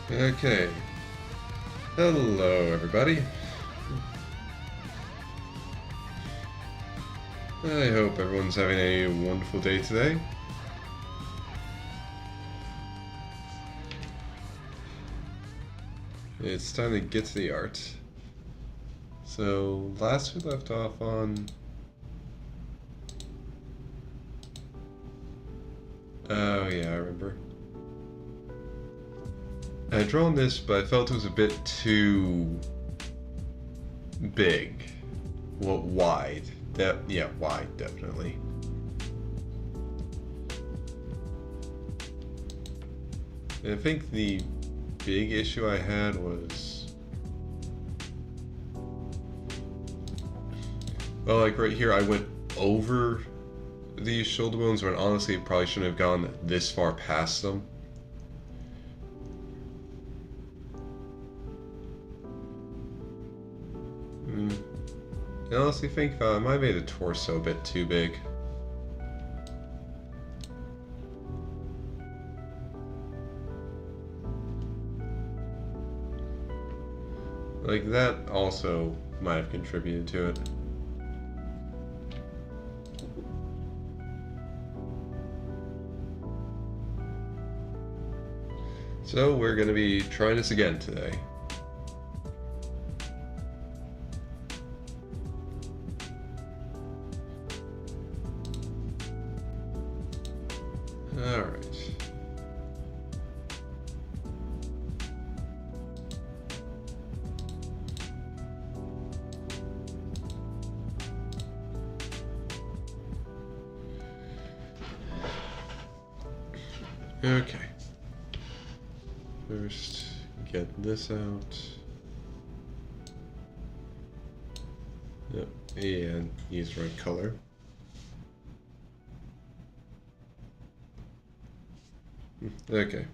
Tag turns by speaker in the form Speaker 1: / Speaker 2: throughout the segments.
Speaker 1: Okay. Hello, everybody. I hope everyone's having a wonderful day today. It's time to get to the art. So, last we left off on... Oh yeah, I remember. I had drawn this, but I felt it was a bit too big. Well, wide. Yeah, wide, definitely. And I think the big issue I had was... Well, like right here, I went over these shoulder bones when honestly probably shouldn't have gone this far past them. I honestly think I might have made the torso a bit too big. Like that also might have contributed to it. So we're going to be trying this again today. Alright. Okay. First, get this out. Yep, and use right color. Okay.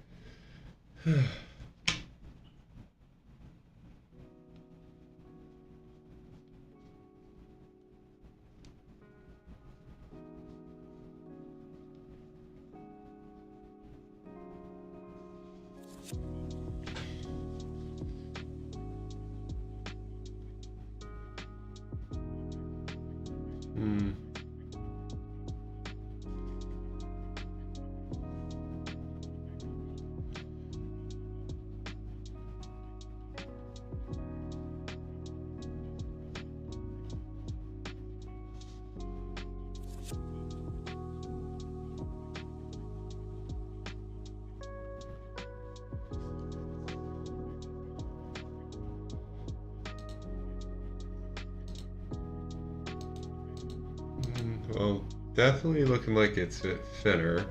Speaker 1: Well, definitely looking like it's a bit thinner.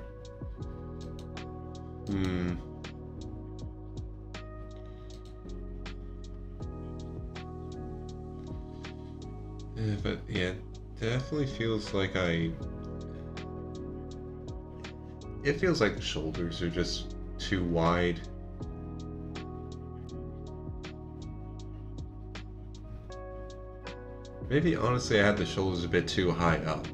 Speaker 1: Yeah, but yeah, definitely feels like it feels like the shoulders are just too wide. Maybe honestly I had the shoulders a bit too high up.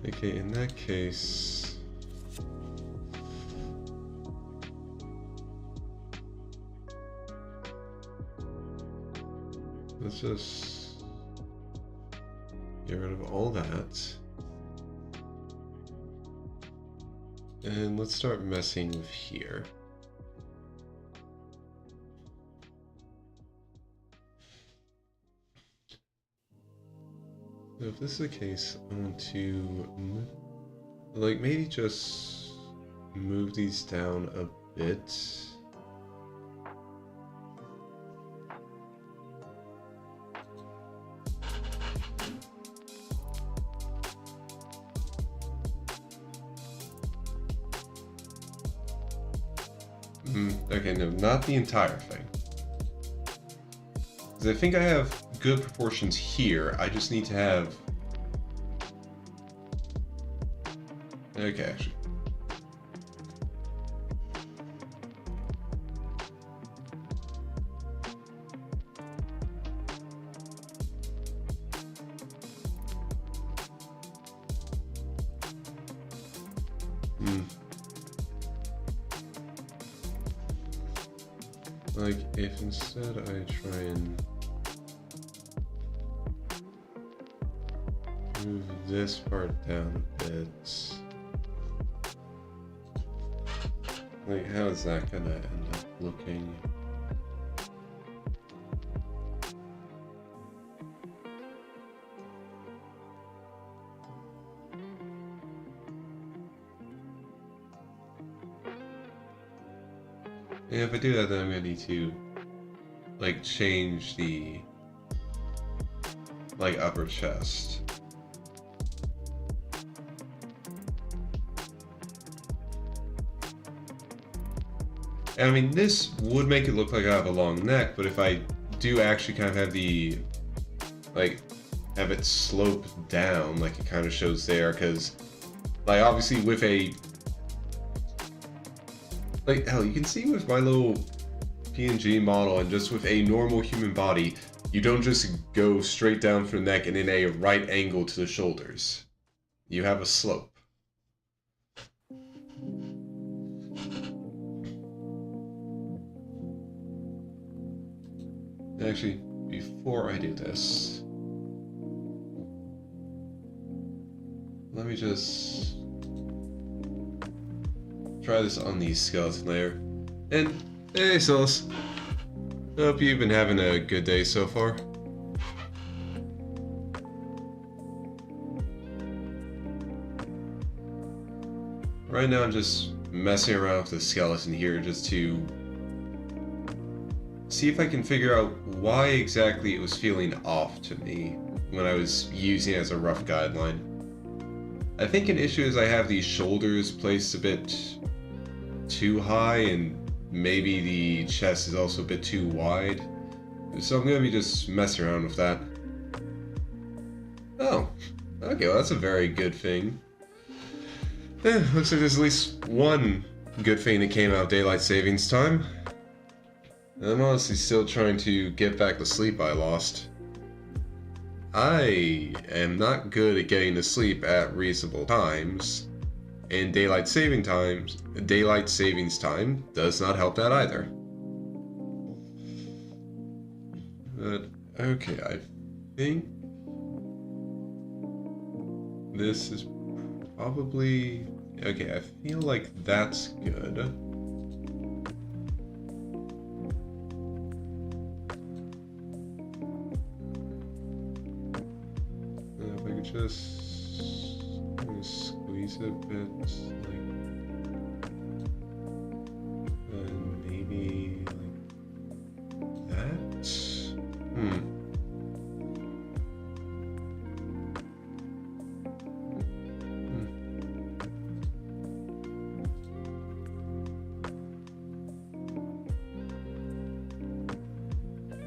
Speaker 1: Okay, in that case... Let's just get rid of all that. And let's start messing with here. So if this is the case, I want to, like, maybe just move these down a bit. Okay, no, not the entire thing. Because I think I have good proportions here. I just need to have... Okay, actually. Like, if instead I try and move this part down a bit, like, how is that gonna end up looking? Yeah, if I do that, then I'm gonna need to, like, change the, like, upper chest. And I mean, this would make it look like I have a long neck, but if I do actually kind of have the, like, have it slope down, like it kind of shows there, because, like, obviously with a, like, hell, you can see with my little PNG model and just with a normal human body, you don't just go straight down from the neck and in a right angle to the shoulders. You have a slope. Actually, before I do this, let me just try this on the skeleton layer. And hey, Silas. Hope you've been having a good day so far. Right now I'm just messing around with the skeleton here just to see if I can figure out why exactly it was feeling off to me when I was using it as a rough guideline. I think an issue is I have these shoulders placed a bit too high and maybe the chest is also a bit too wide. So I'm gonna be just messing around with that. Oh, okay, well that's a very good thing. Looks like there's at least one good thing that came out of daylight savings time. I'm honestly still trying to get back the sleep I lost. I am not good at getting to sleep at reasonable times, and daylight savings time does not help that either. But okay, I think this is probably okay. I feel like that's good. If I could just squeeze it a bit, like, maybe like that.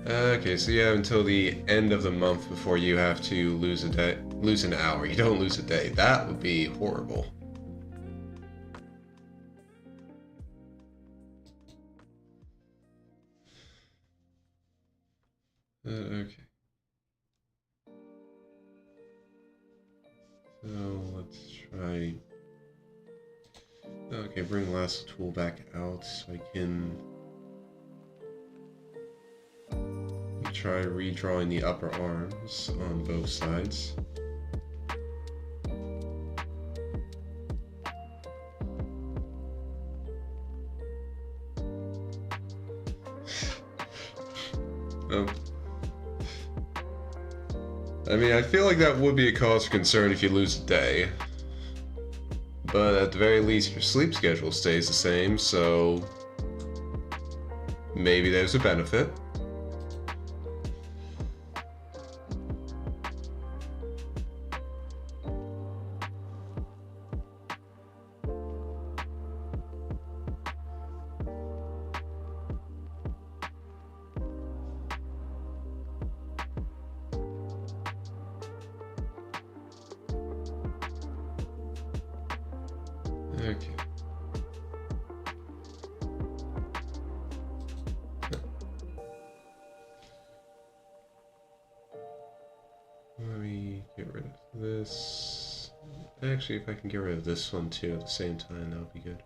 Speaker 1: Okay, so you have until the end of the month before you have to lose an hour. You don't lose a day. That would be horrible. Okay. So let's try. Okay, bring lasso tool back out so I can try redrawing the upper arms on both sides. Oh. I mean, I feel like that would be a cause for concern if you lose a day. But at the very least, your sleep schedule stays the same, so maybe there's a benefit. Okay. Let me get rid of this. Actually, if I can get rid of this one too at the same time, that would be good.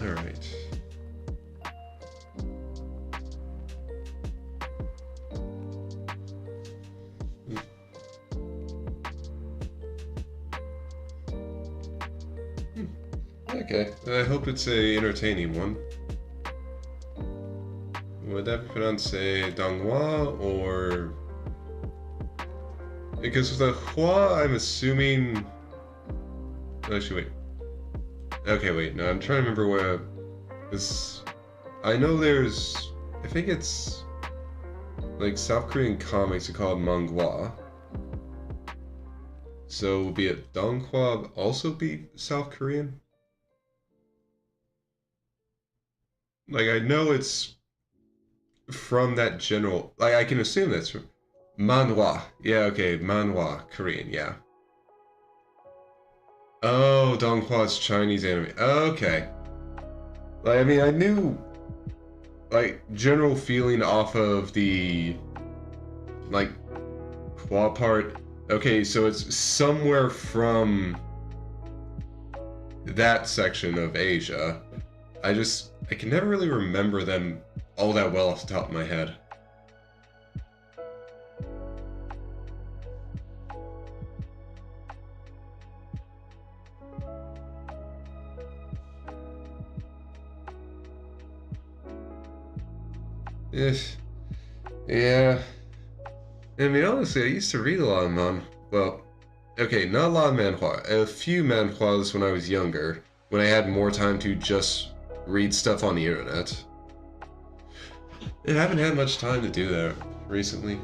Speaker 1: Alright. Okay, I hope it's a entertaining one. Would that be pronounced say Danghua or... Because with the Hua, I'm assuming... Actually, wait. Okay, wait, no, I'm trying to remember where... This... I know there's... I think it's... Like, South Korean comics are called manhwa. So, would be it Donghua also be South Korean? Like, I know it's from that general... Like, I can assume that's from... Manhwa. Yeah, okay, manhwa, Korean, yeah. Oh, Donghua is Chinese anime. Okay. Like, I mean, I knew... Like, general feeling off of the... Like, Hua part. Okay, so it's somewhere from... that section of Asia. I can never really remember them all that well off the top of my head. Yeah. I mean, honestly, I used to read a lot of well, okay, not a lot of manhwa. A few manhwas when I was younger, when I had more time to just read stuff on the internet. I haven't had much time to do that recently.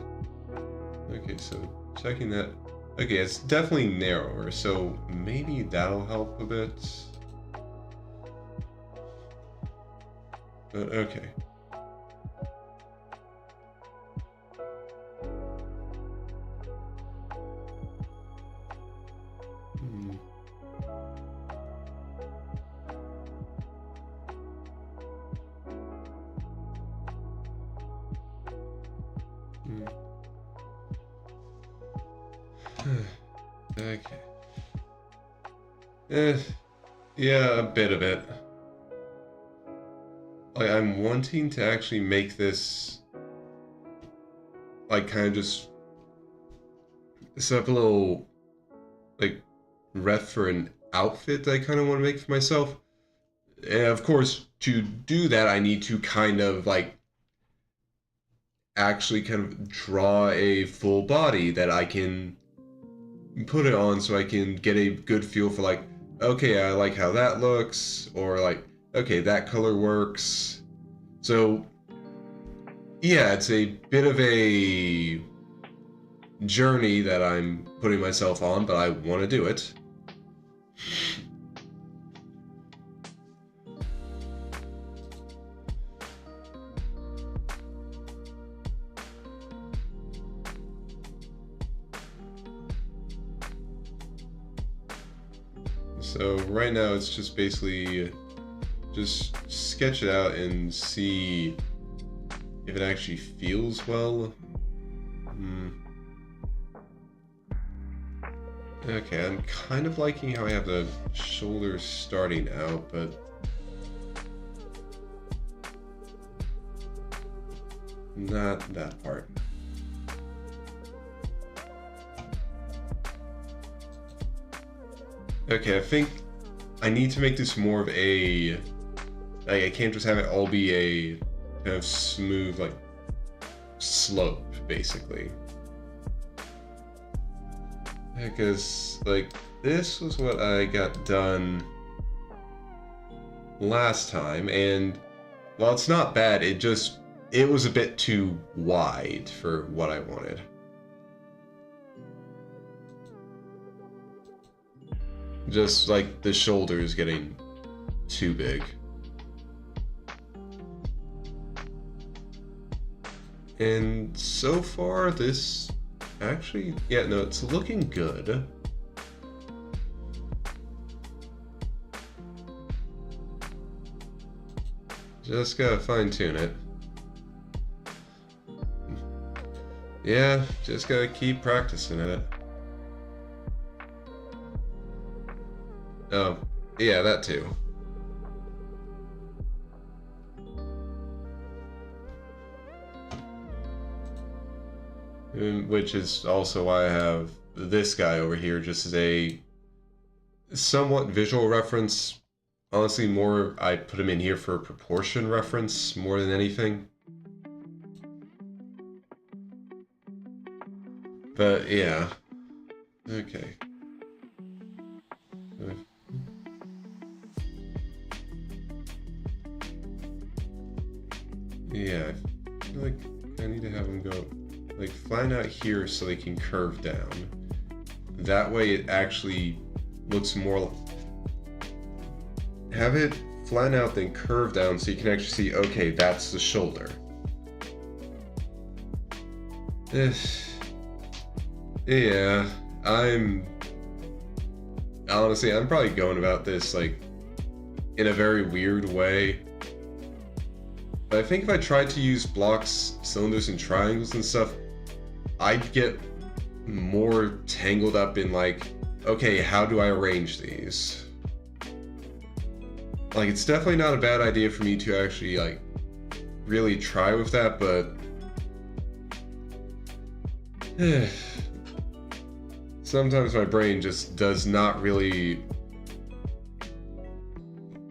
Speaker 1: Okay, so checking that. Okay, it's definitely narrower, so maybe that'll help a bit. But okay. Okay. Yeah, a bit of it. Like, I'm wanting to actually make this, like, kind of just set up a little, like, ref for an outfit that I kind of want to make for myself. And of course, to do that, I need to kind of, like, actually kind of draw a full body that I can put it on so I can get a good feel for, like, okay, I like how that looks, or like, okay, that color works. So, yeah, it's a bit of a journey that I'm putting myself on, but I want to do it. So right now it's just basically just sketch it out and see if it actually feels well. Okay, I'm kind of liking how I have the shoulders starting out, but not that part. Okay, I think I need to make this more of a, like, I can't just have it all be a kind of smooth, like, slope, basically. Because, like, this was what I got done last time, and while it's not bad, it was a bit too wide for what I wanted. Just like the shoulders getting too big. And so far, this actually, yeah, no, it's looking good. Just gotta fine tune it. Yeah, just gotta keep practicing it. Oh, yeah, that too. Which is also why I have this guy over here, just as a somewhat visual reference. Honestly, more I put him in here for a proportion reference more than anything. But yeah. Okay. Yeah, I feel like I need to have him go like flatten out here so they can curve down. That way it actually looks more. Have it flatten out then curve down so you can actually see, okay, that's the shoulder. Yeah, honestly, I'm probably going about this like in a very weird way. But I think if I tried to use blocks, cylinders, and triangles and stuff, I'd get more tangled up in like, okay, how do I arrange these? Like, it's definitely not a bad idea for me to actually like really try with that, but sometimes my brain just does not really,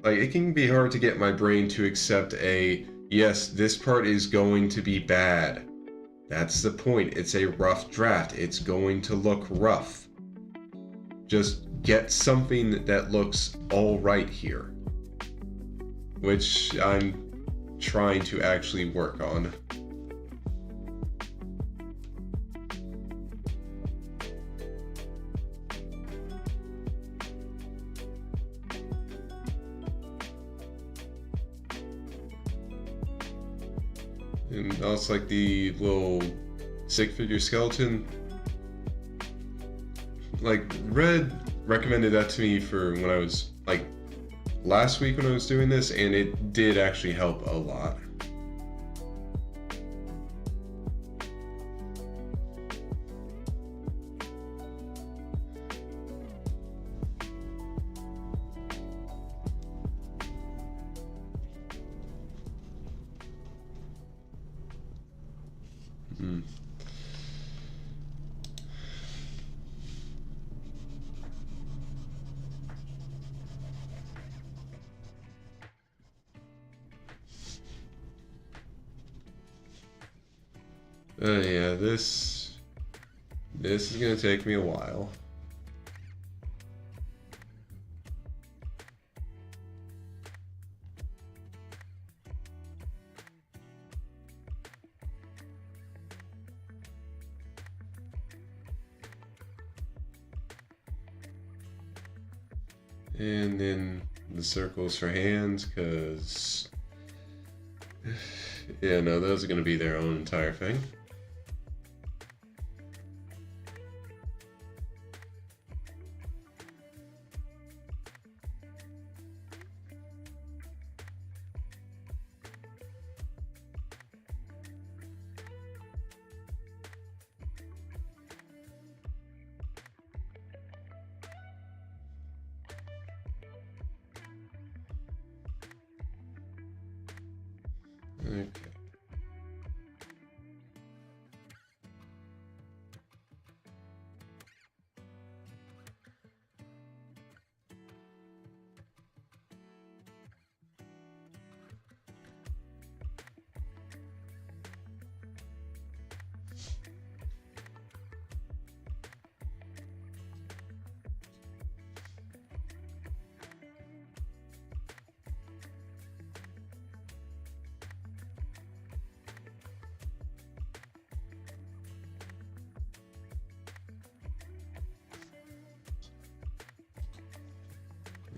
Speaker 1: like, it can be hard to get my brain to accept yes, this part is going to be bad. That's the point. It's a rough draft. It's going to look rough. Just get something that looks all right here, which I'm trying to actually work on. And also like the little stick figure skeleton. Like, Red recommended that to me for when I was like last week when I was doing this, and it did actually help a lot. Yeah, this is gonna take me a while. And then the circles for hands, because yeah, no, those are gonna be their own entire thing. Okay.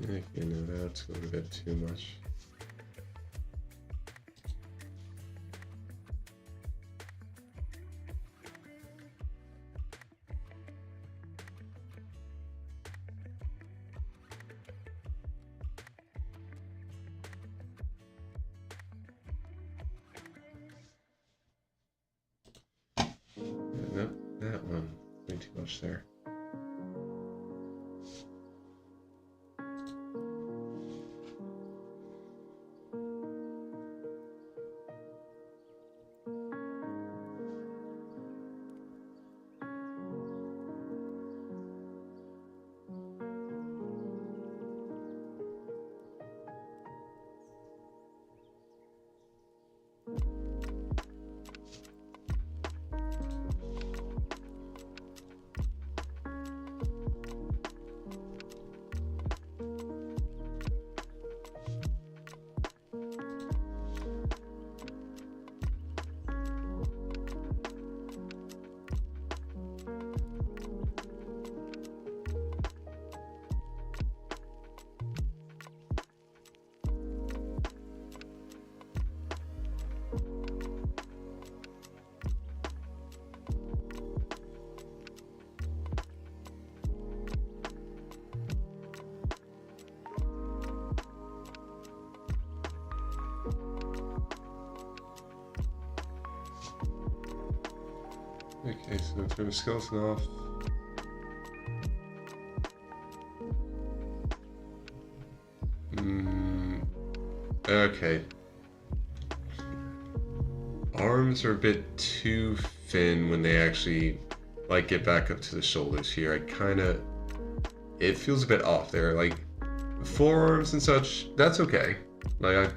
Speaker 1: Okay, no, that's a little bit too much. much there. Okay, so turn the skeleton off. Okay. Arms are a bit too thin when they actually, like, get back up to the shoulders here. It feels a bit off there. Like, forearms and such, that's okay. Like, I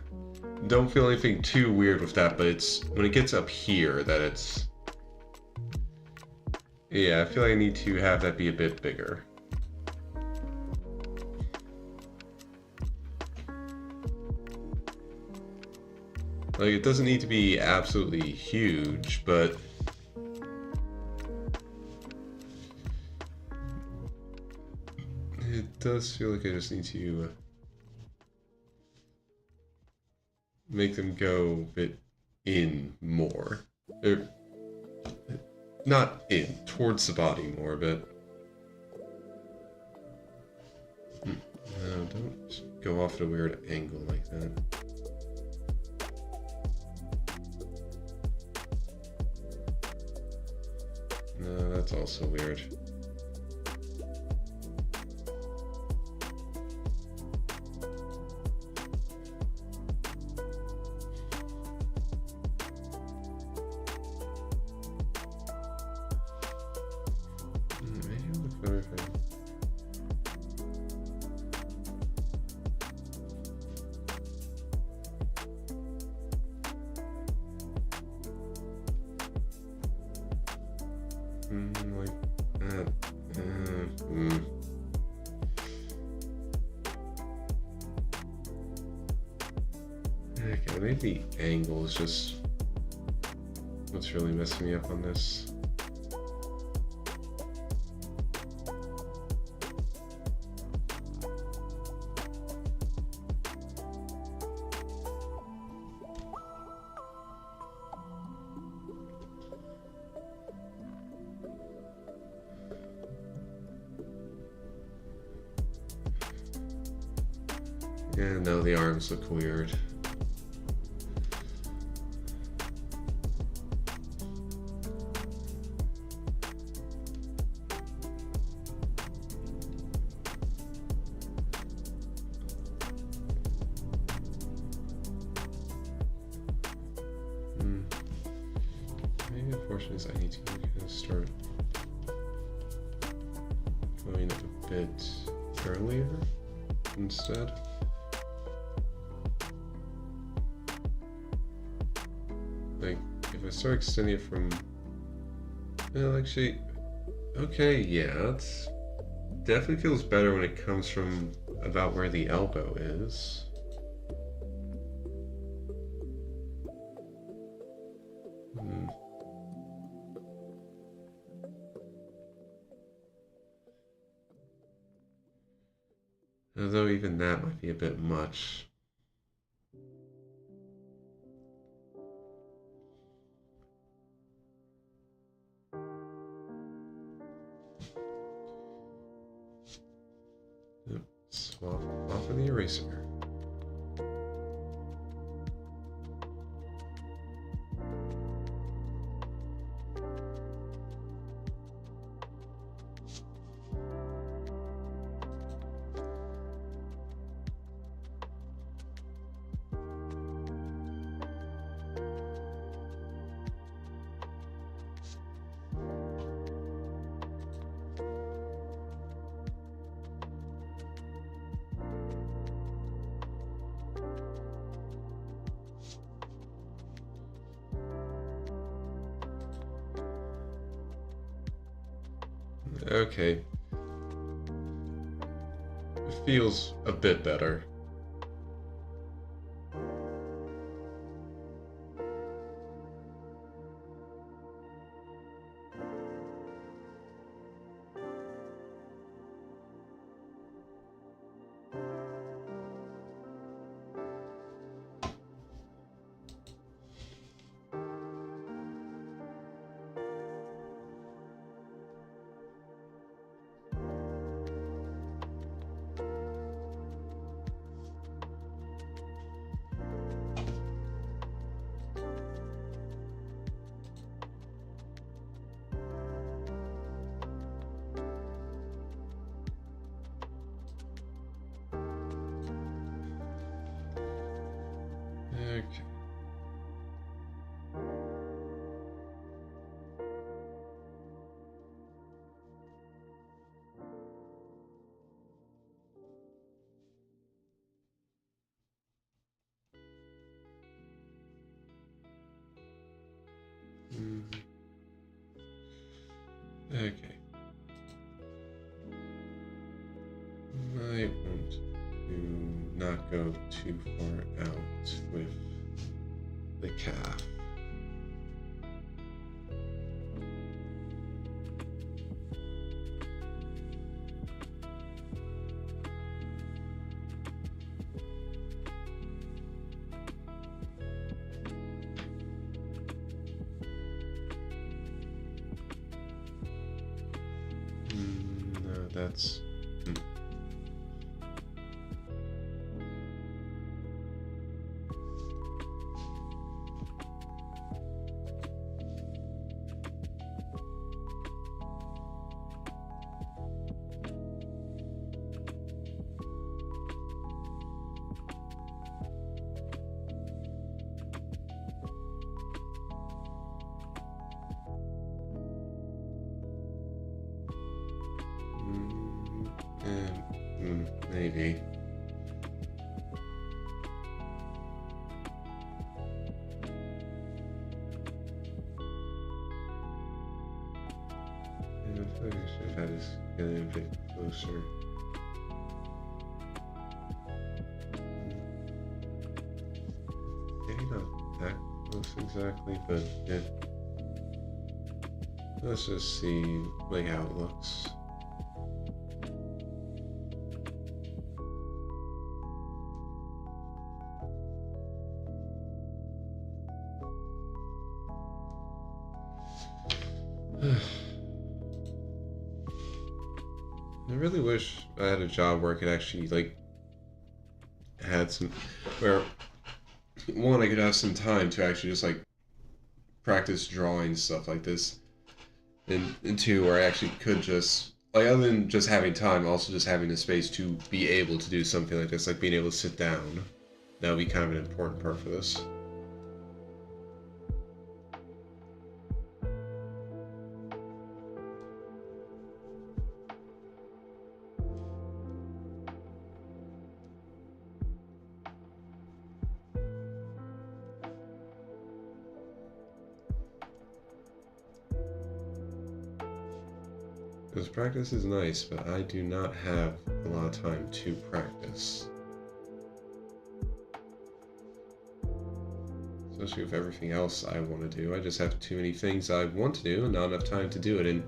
Speaker 1: don't feel anything too weird with that, but it's when it gets up here that it's... Yeah, I feel like I need to have that be a bit bigger. Like, it doesn't need to be absolutely huge, but... It does feel like I just need to make them go a bit in more. Or, not in, towards the body more, but... No, don't go off at a weird angle like that. No, that's also weird. Maybe look better if I... like that. Okay, maybe the angle is just what's really messing me up on this. Yeah, no, the arms look weird. Maybe unfortunately is I need to kind of start going a bit earlier instead. Like, if I start extending it from... Well, actually... Okay, yeah, it's... Definitely feels better when it comes from about where the elbow is. Although even that might be a bit much. Yep, swap off of the eraser. Okay. It feels a bit better. Okay. Okay. Might want to not go too far out with the calf. No, that's... maybe. Yeah, I feel like I should have had this getting a bit closer. Maybe not that close exactly, but yeah. Let's just see like how it looks. I really wish I had a job where I could actually like had some where one I could have some time to actually just like practice drawing stuff like this, and two where I actually could just like other than just having time, also just having the space to be able to do something like this, like being able to sit down. That would be kind of an important part for this. Because practice is nice, but I do not have a lot of time to practice. Especially with everything else I want to do. I just have too many things I want to do and not enough time to do it, and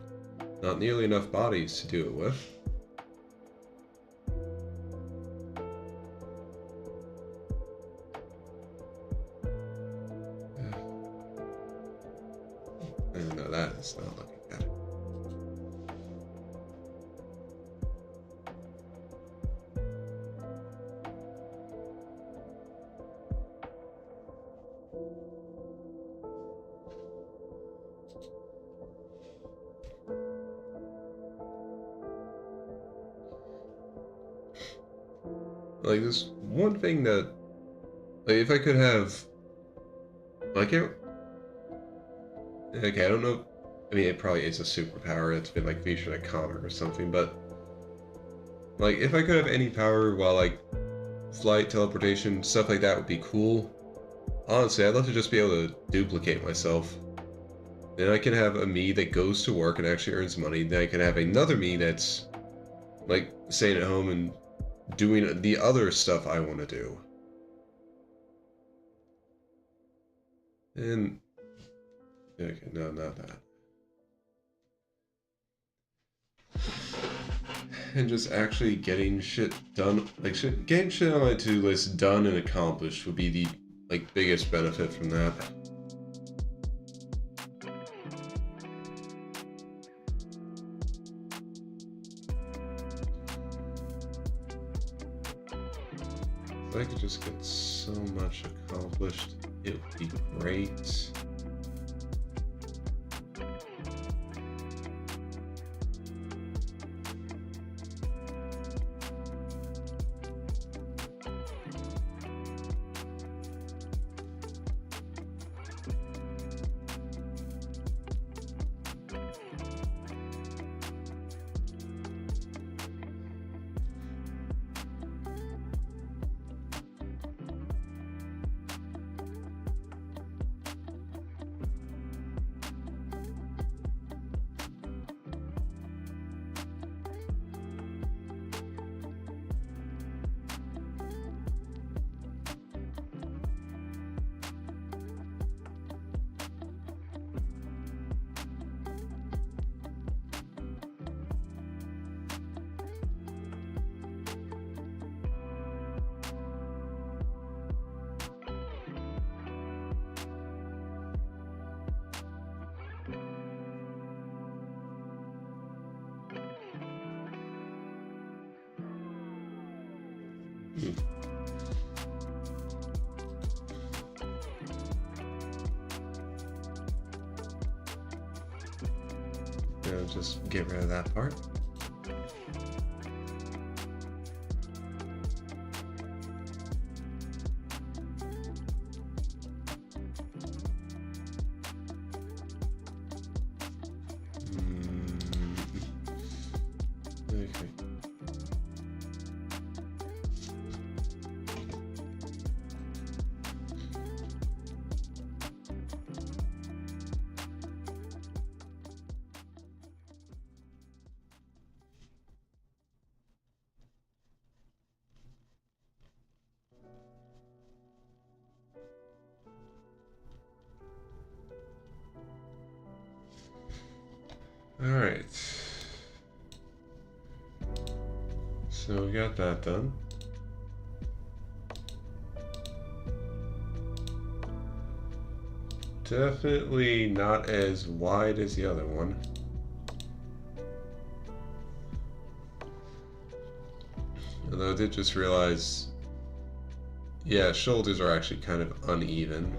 Speaker 1: not nearly enough bodies to do it with. No, that is not looking good. Like, this one thing that, like, if I could have, like, it, okay, I don't know, I mean, it probably is a superpower that's been, like, featured at comic or something, but, like, if I could have any power while, like, flight, teleportation, stuff like that would be cool. Honestly, I'd love to just be able to duplicate myself. Then I can have a me that goes to work and actually earns money. Then I can have another me that's like staying at home and doing the other stuff I want to do. And okay, no, not that. And just actually getting shit done, like getting shit on my to-do list done and accomplished would be the like biggest benefit from that. If I could just get so much accomplished, it would be great. Just get rid of that part. Okay. All right. So we got that done. Definitely not as wide as the other one. Although I did just realize, yeah, shoulders are actually kind of uneven.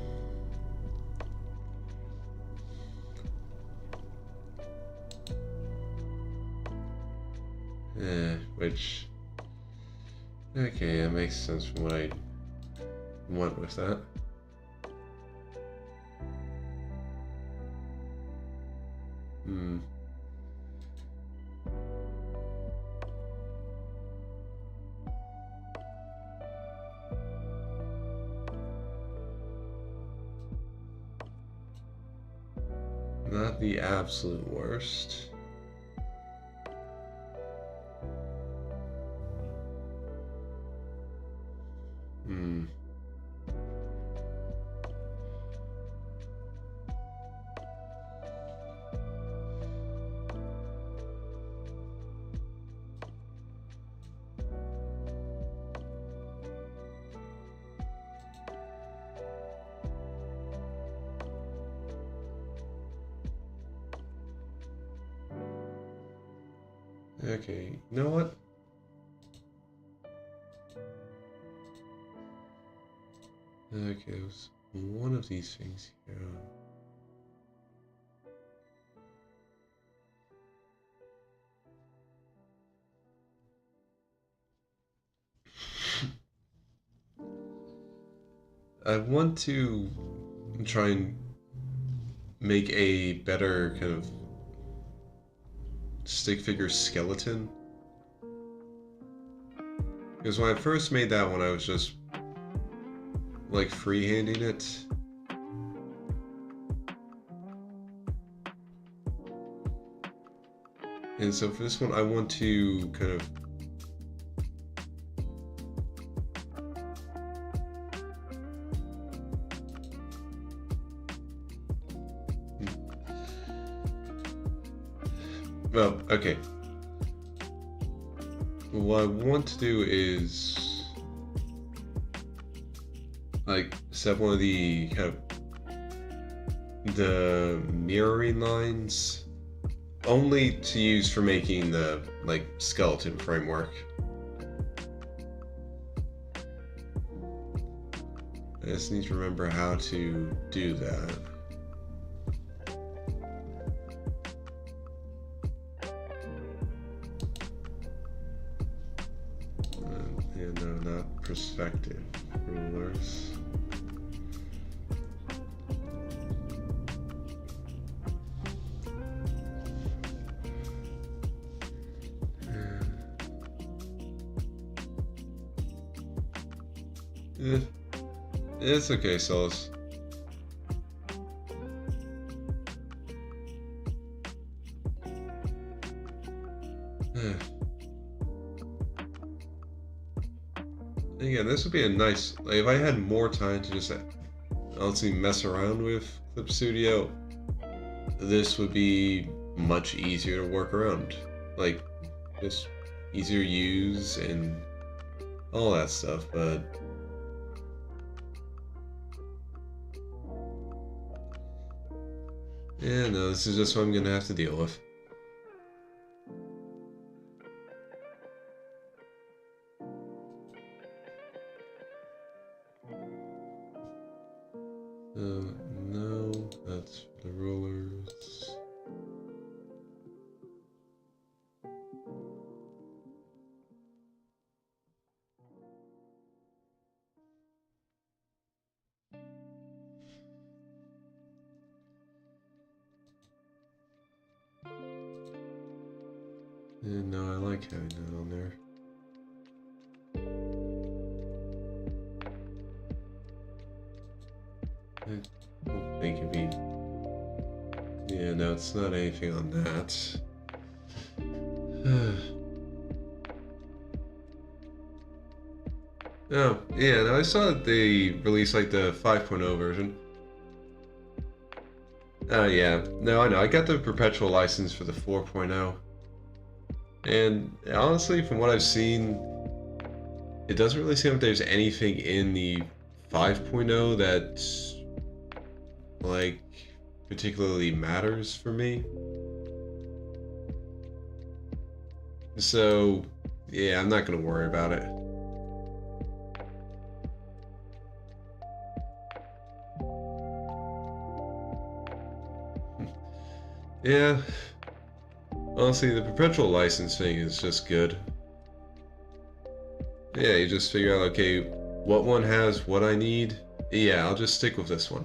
Speaker 1: Which, okay, that makes sense from what I want with that. Not the absolute worst. Okay, you know what? Okay, it was one of these things here. I want to try and make a better kind of stick figure skeleton. Because when I first made that one, I was just like freehanding it. And so for this one, I want to kind of well, okay. What I want to do is like set one of the kind of the mirroring lines only to use for making the like skeleton framework. I just need to remember how to do that. And no, not perspective rulers. It's okay, Solus. Again, this would be a nice, like, if I had more time to just honestly mess around with Clip Studio, this would be much easier to work around. Like, just easier to use and all that stuff, but yeah, no, this is just what I'm gonna have to deal with. No, that's the rulers. And no, I like having that on there. I think it'd be... Yeah, no, it's not anything on that. Oh, yeah, no, I saw that they released like the 5.0 version. Oh, yeah. No, I know. I got the perpetual license for the 4.0. And honestly, from what I've seen, it doesn't really seem like there's anything in the 5.0 that, like, particularly matters for me. So, yeah, I'm not going to worry about it. Yeah. Honestly, the perpetual license thing is just good. Yeah, you just figure out, okay, what one has what I need. Yeah, I'll just stick with this one.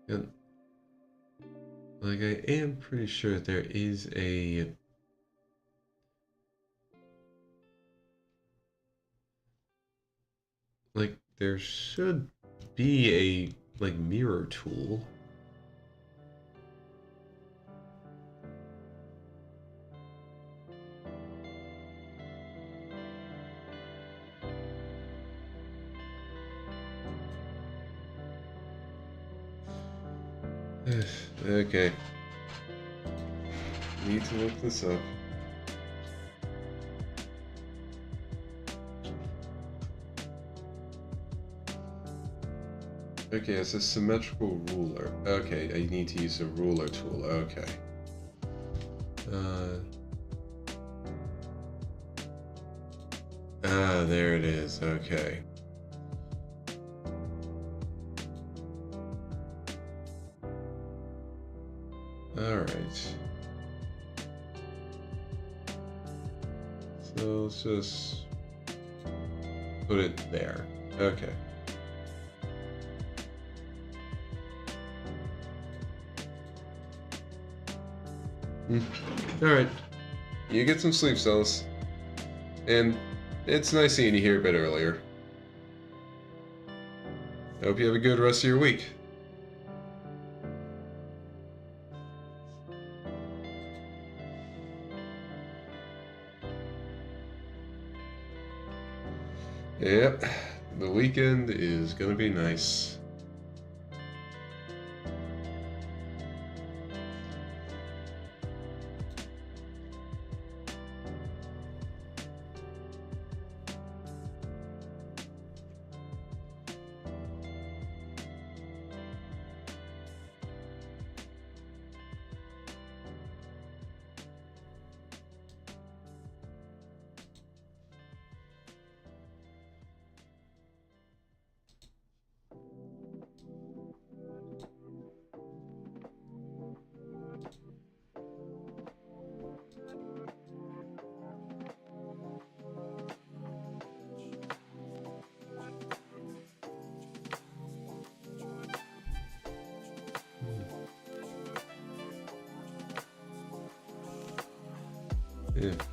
Speaker 1: And like, I am pretty sure there is a... Like, there should be a, like, mirror tool. Okay. Need to look this up. Okay, it's a symmetrical ruler. Okay, I need to use a ruler tool. Okay. There it is. Okay. Alright. So let's just put it there. Okay. Alright. You get some sleep cells. And it's nice seeing you here a bit earlier. I hope you have a good rest of your week. Yep, the weekend is gonna be nice.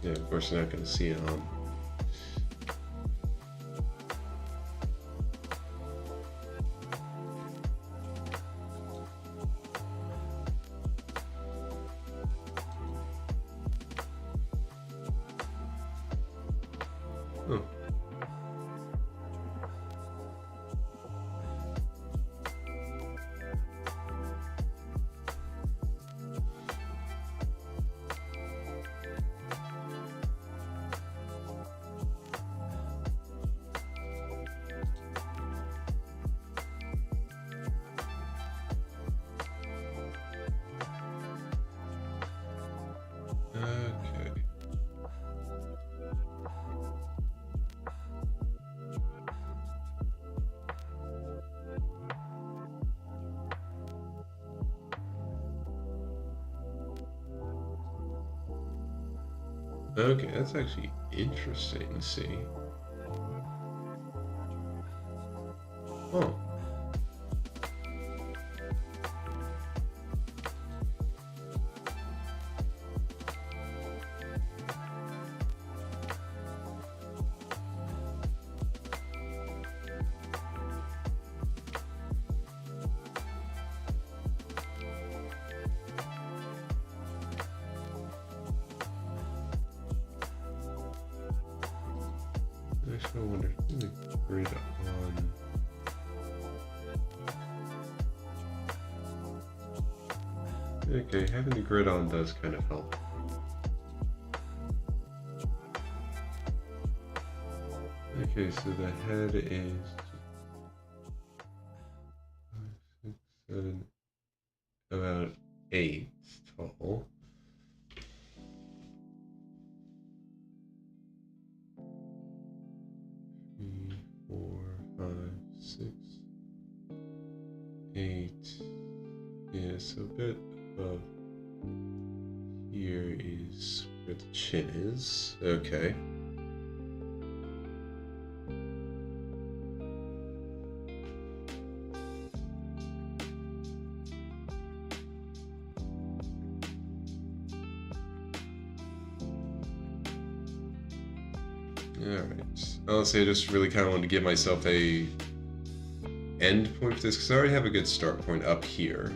Speaker 1: Yeah, of course you're not gonna see it on. Oh. Okay. Okay, that's actually interesting to see. Oh. Actually, I wonder if the grid on. Okay, having the grid on does kind of help. Okay, so the head is 5, 6, 7, about 8 tall. Three, 4, 5, 6, 8. Yeah, so a bit above here is where the chin is. Okay. Alright. Honestly, I just really kind of wanted to give myself a end point for this, because I already have a good start point up here.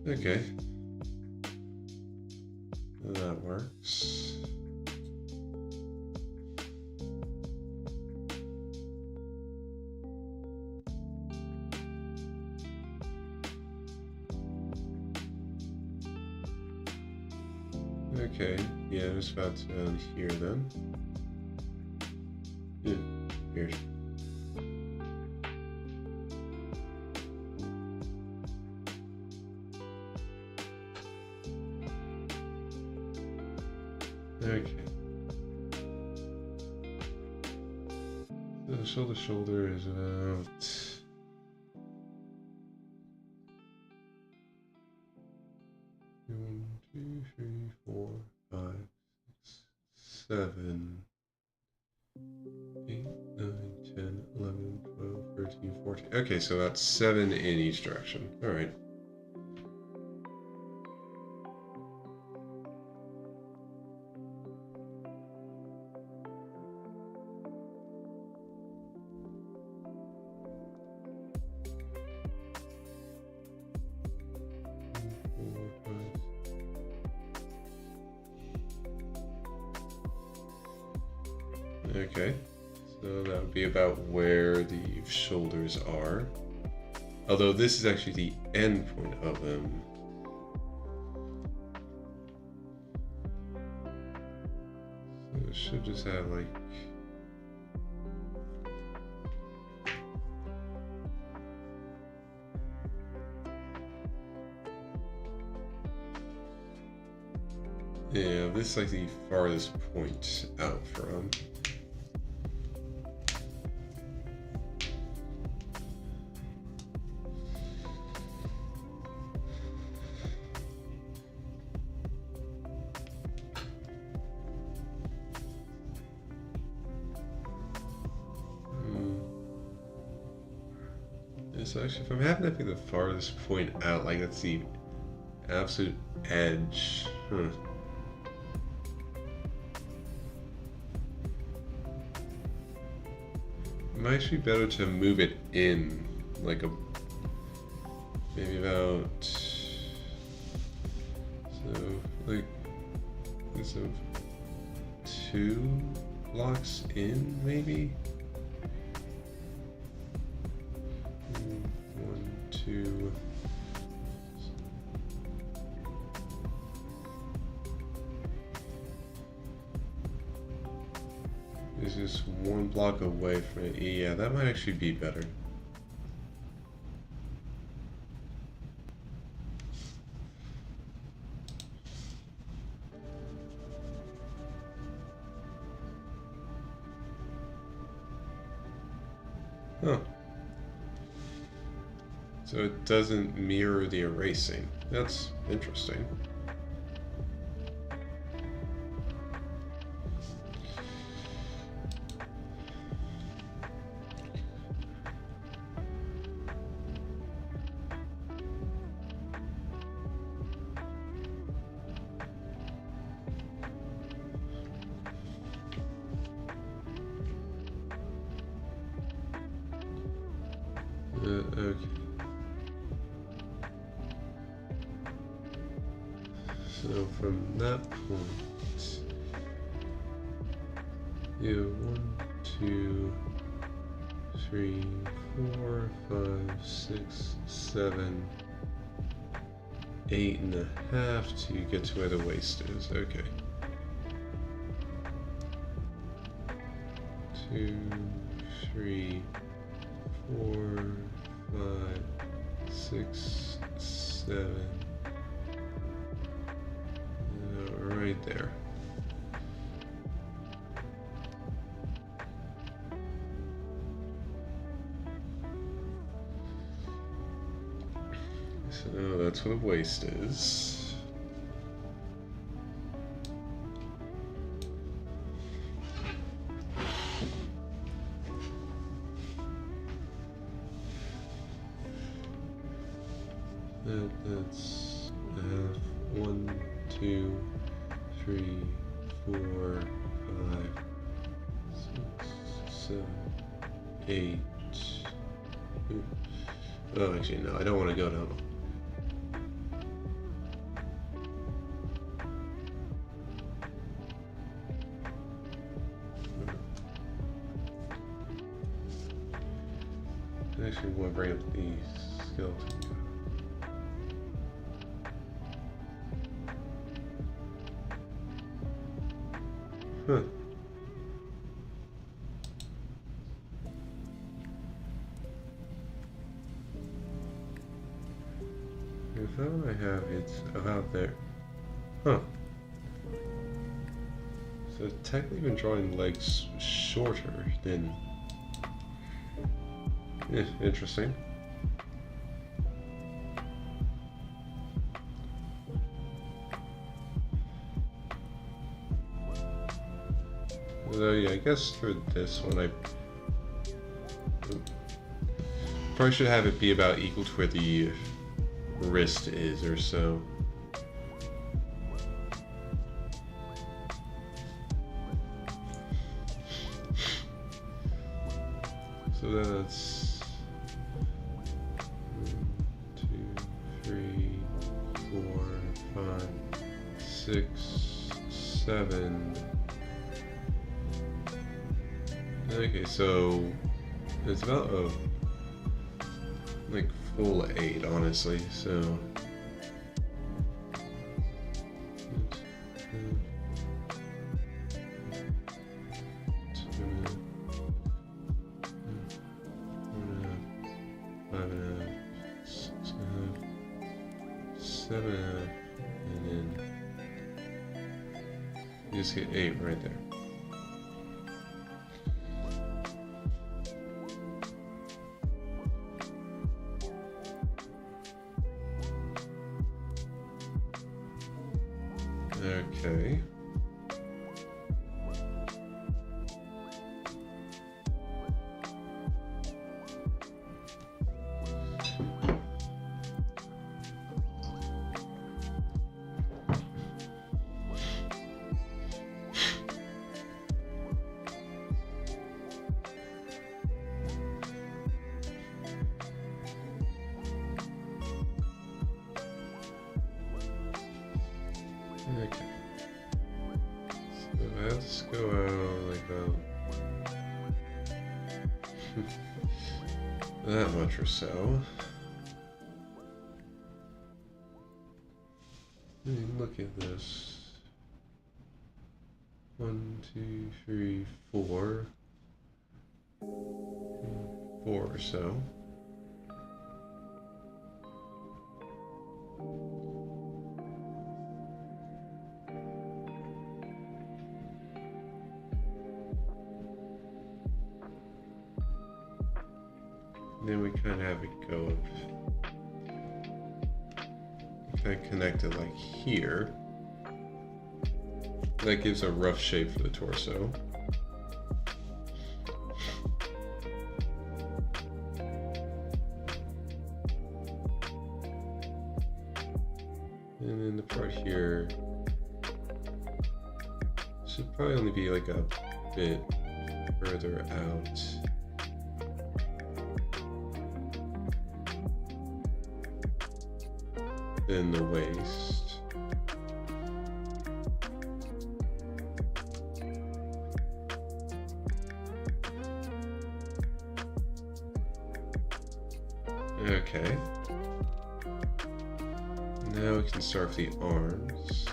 Speaker 1: Okay. That works. Okay, yeah, it's about down here then. Yeah, weird. Okay. So shoulder to shoulder is about 1, 2, 3, 4, 5, 6, 7, 8, 9, 10, 11, 12, 13, 14. Okay, so that's 7 in each direction. All right. Okay, so that would be about where the shoulders are. Although this is actually the end point of them. So it should just have like... Yeah, this is like the farthest point out from. So actually, if I'm having that be the farthest point out, like that's the absolute edge. Huh. It might be better to move it in, like a maybe about like this of 2 blocks in, maybe. 1, 2. Is just 1 block away from it. Yeah, that might actually be better. Huh. So it doesn't mirror the erasing. That's interesting. Okay. So from that point, you have 1, 2, 3, 4, 5, 6, 7, 8.5 to get to where the waist is. Okay. 2, 3, 4, 5, 6, 7. Right there. So that's where the waist is. That's 1, 2, 3, 4, 5, 6, 7, 8. Ooh. Oh, actually, no, I don't want to go down. I actually want to bring up the skeleton. Huh. If that one I have, it's about there. Huh. So technically been drawing legs shorter than... interesting. So yeah, I guess for this one I probably should have it be about equal to where the wrist is or so. So that's 1, 2, 3, 4, 5, 6, 7. Okay, so it's about a like full 8, honestly. So just get 8 right there. Okay. Okay. So let's go out like that much or so. Look at this. 1, 2, 3, 4. 4 or so. Then we kind of have it go kind of connected like here. That gives a rough shape for the torso. And then the part here should probably only be like a bit further out. Than the waist. Okay. Now we can start with the arms.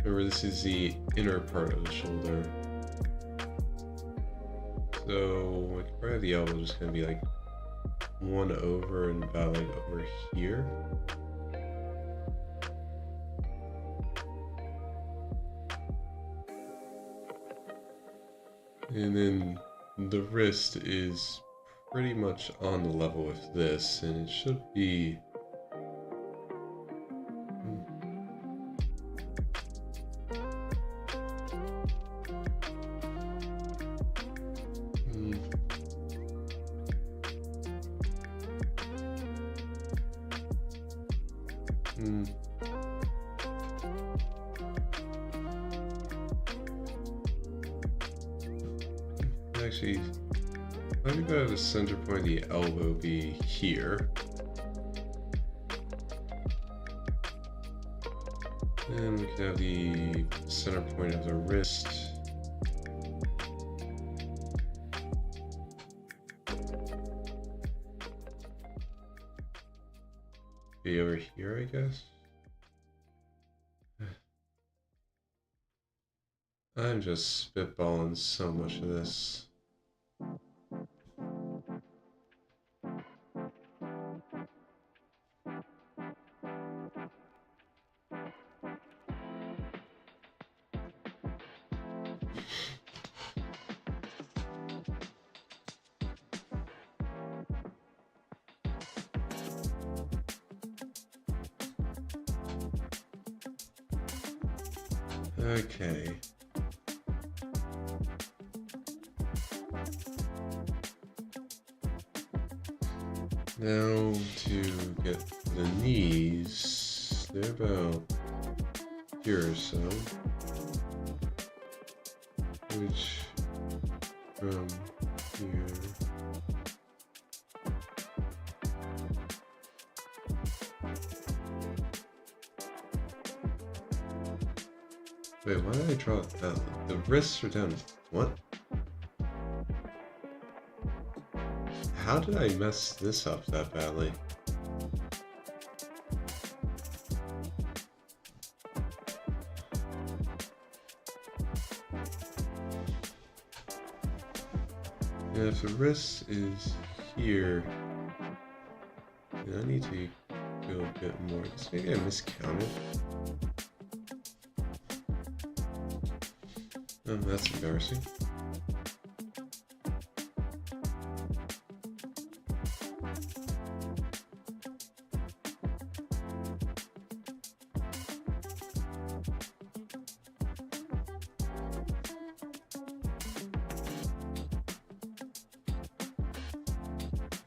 Speaker 1: Remember, this is the inner part of the shoulder. So like right at the elbow is going to be like 1 over and about like over here. And then the wrist is pretty much on the level with this, and it should be actually, let me go to the center point of the elbow be here. And we can have the center point of the wrist be over here, I guess. I'm just spitballing so much of this. Okay. Now to get the knees, they're about here or so. Which from here. Wait, why did I draw it that? The wrists are down. What? How did I mess this up that badly? And if the wrist is here, then I need to go a bit more. Because maybe I miscounted. That's embarrassing.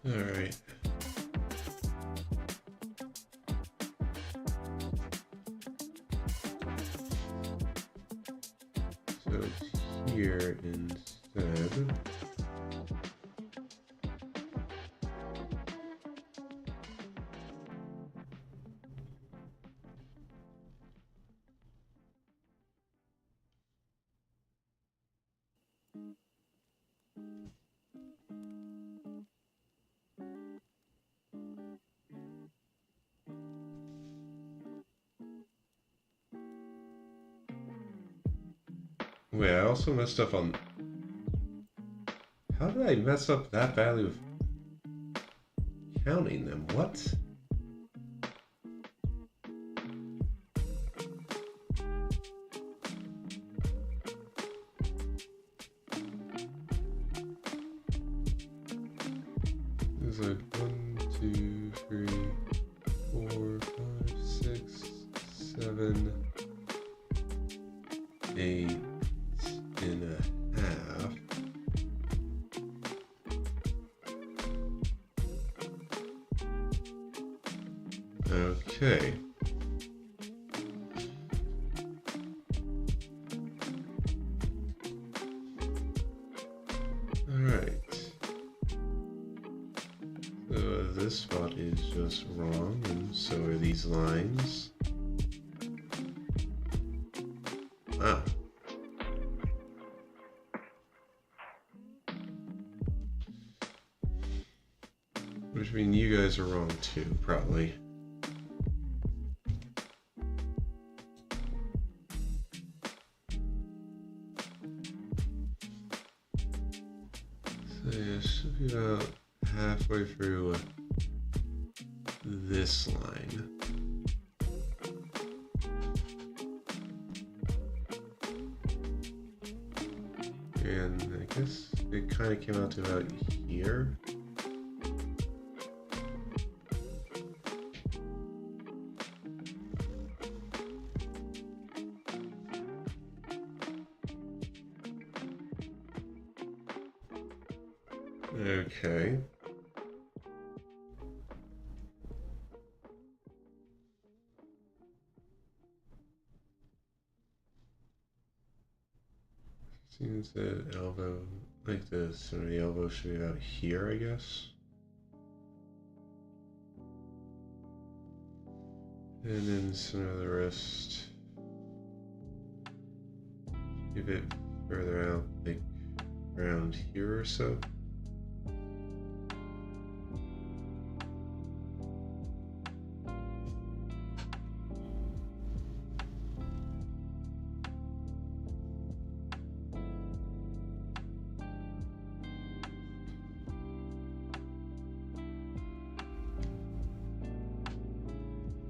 Speaker 1: Alright. So it's here instead. Wait, I also messed up on... How did I mess up that badly with counting them? What? It's like 1, 2, 3, 4, 5, 6, 7, 8 and a half. Okay. Alright. So this spot is just wrong, and so are these lines. Ah. Which means you guys are wrong too, probably. So yeah, it should be about halfway through this line. And I guess it kind of came out to about here. Okay. Seems that elbow, like the center of the elbow should be out here, I guess. And then center of the wrist. A bit further out, like around here or so.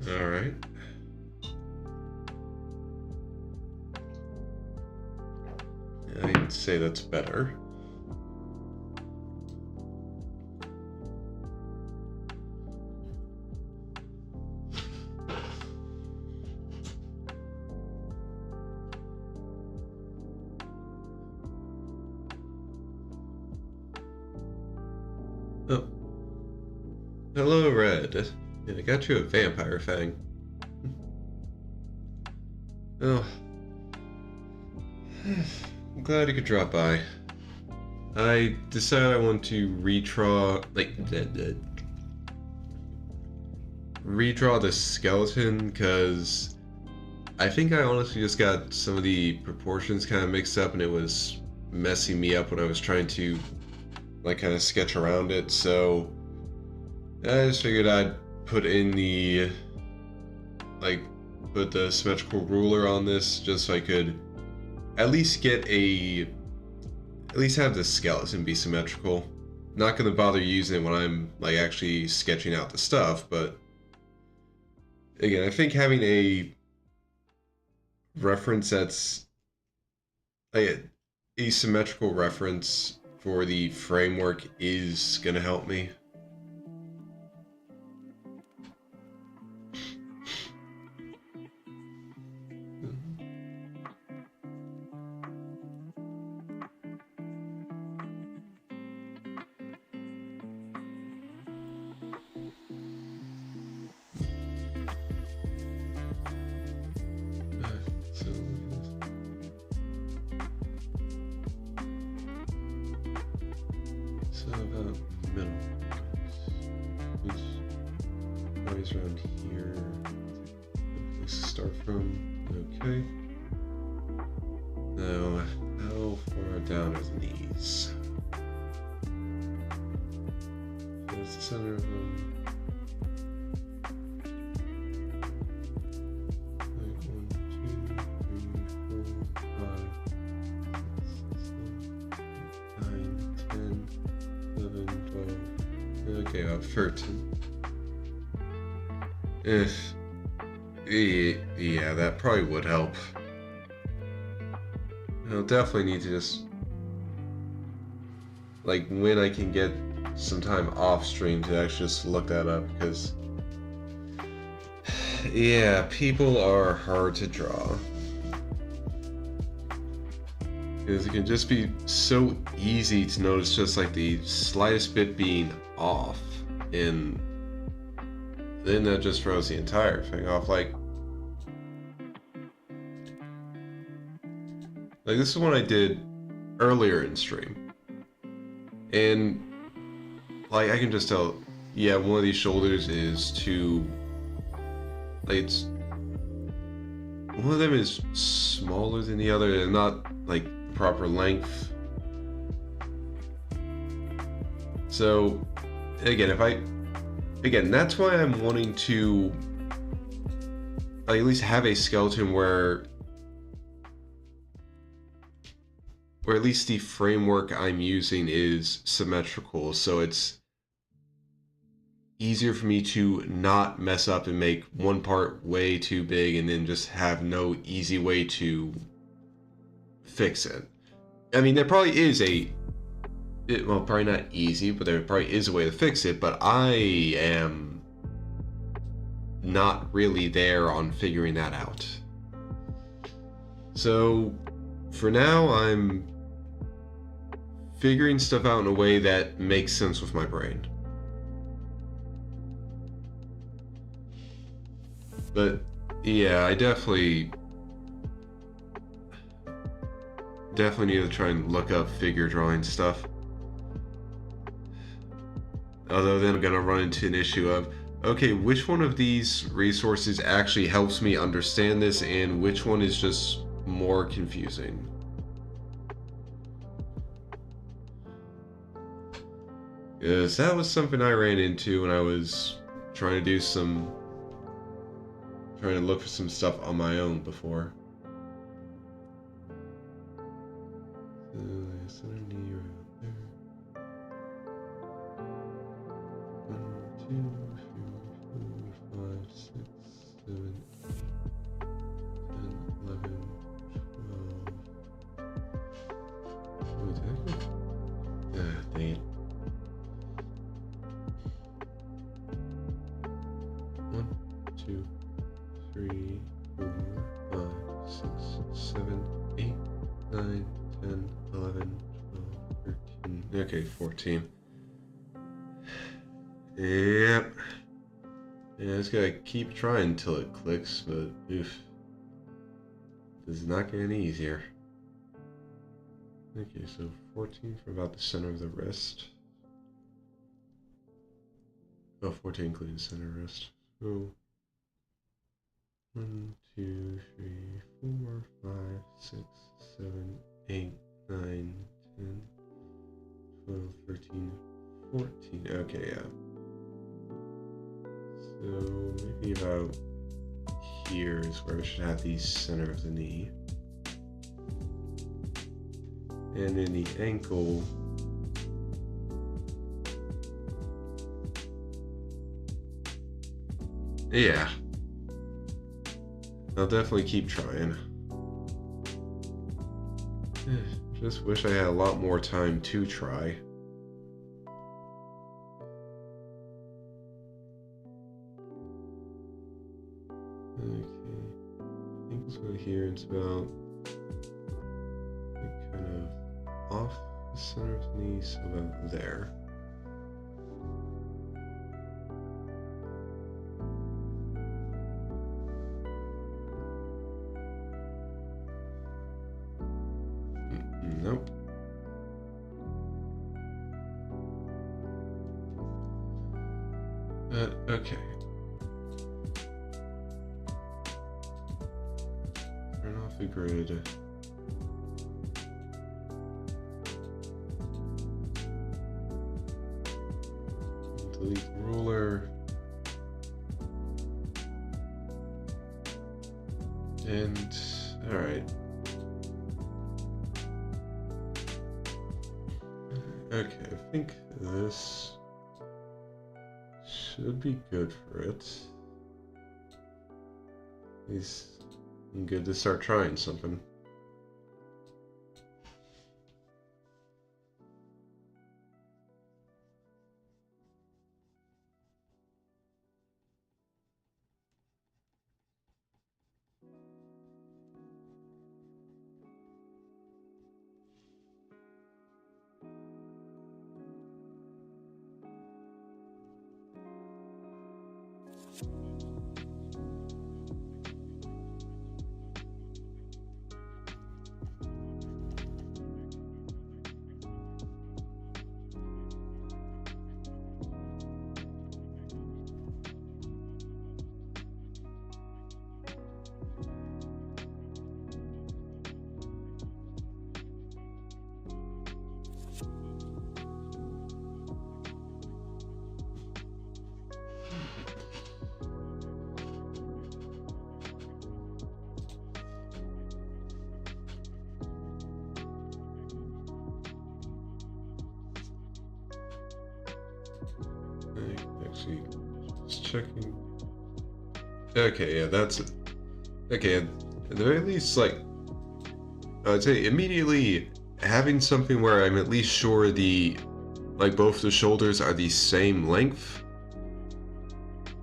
Speaker 1: Alright. I'd say that's better. Oh. Hello, Red. Yeah, I got you a vampire fang. Oh. I'm glad you could drop by. I decided I want to redraw the skeleton because I think I honestly just got some of the proportions kind of mixed up and it was messing me up when I was trying to like kind of sketch around it. So I just figured I'd put in the put the symmetrical ruler on this just so I could at least have the skeleton be symmetrical. Not gonna bother using it when I'm like actually sketching out the stuff, but again, I think having a reference that's a symmetrical reference for the framework is gonna help me. So about middle. Always around here. Place to start from. Okay. Now, how far down are the knees? That's the center of them. Like 1, 2, 3, 4, 5, 6, 7, 8, 9, 10, 11, 12. Okay, about 13. Yeah, that probably would help. I'll definitely need to just, like, when I can get some time off stream to actually just look that up, because, yeah, people are hard to draw. Because it can just be so easy to notice just, like, the slightest bit being off, and then that just throws the entire thing off. Like this is what I did earlier in stream. And like I can just tell, yeah, one of these shoulders is too like one of them is smaller than the other and not like proper length. So again, that's why I'm wanting to like, at least have a skeleton where at least the framework I'm using is symmetrical, so it's easier for me to not mess up and make one part way too big and then just have no easy way to fix it. I mean, there probably is well, probably not easy, but there probably is a way to fix it, but I am not really there on figuring that out. So, for now, I'm figuring stuff out in a way that makes sense with my brain. But yeah, I definitely need to try and look up figure drawing stuff. Although then I'm gonna run into an issue of, okay, which one of these resources actually helps me understand this and which one is just more confusing? Because that was something I ran into when I was trying to look for some stuff on my own before. Center knee right there. 1, 2, 3, 4, 5, 6. 2, 3, 4, 5, 6, 7, 8, 9, 10, 11, 12, 13. Okay, 14. Yep. Yeah, I just gotta keep trying until it clicks, but oof. This is not getting any easier. Okay, so 14 for about the center of the wrist. Oh, 14 including center wrist. So 1, 2, 3, 4, 5, 6, 7, 8, 9, 10, 12, 13, 14. Okay, yeah. So maybe about here is where we should have the center of the knee. And in the ankle, yeah, I'll definitely keep trying. Just wish I had a lot more time to try. Okay, ankles go here. It's about kind of off the center of the knee, so about there. Nope. Okay. Turn off the grid. Delete the ruler. And, alright. Okay, I think this should be good for it. At least I'm good to start trying something. Actually, just checking. Okay, yeah, that's it. Okay, at the very least, like, I'd say immediately having something where I'm at least sure like, both the shoulders are the same length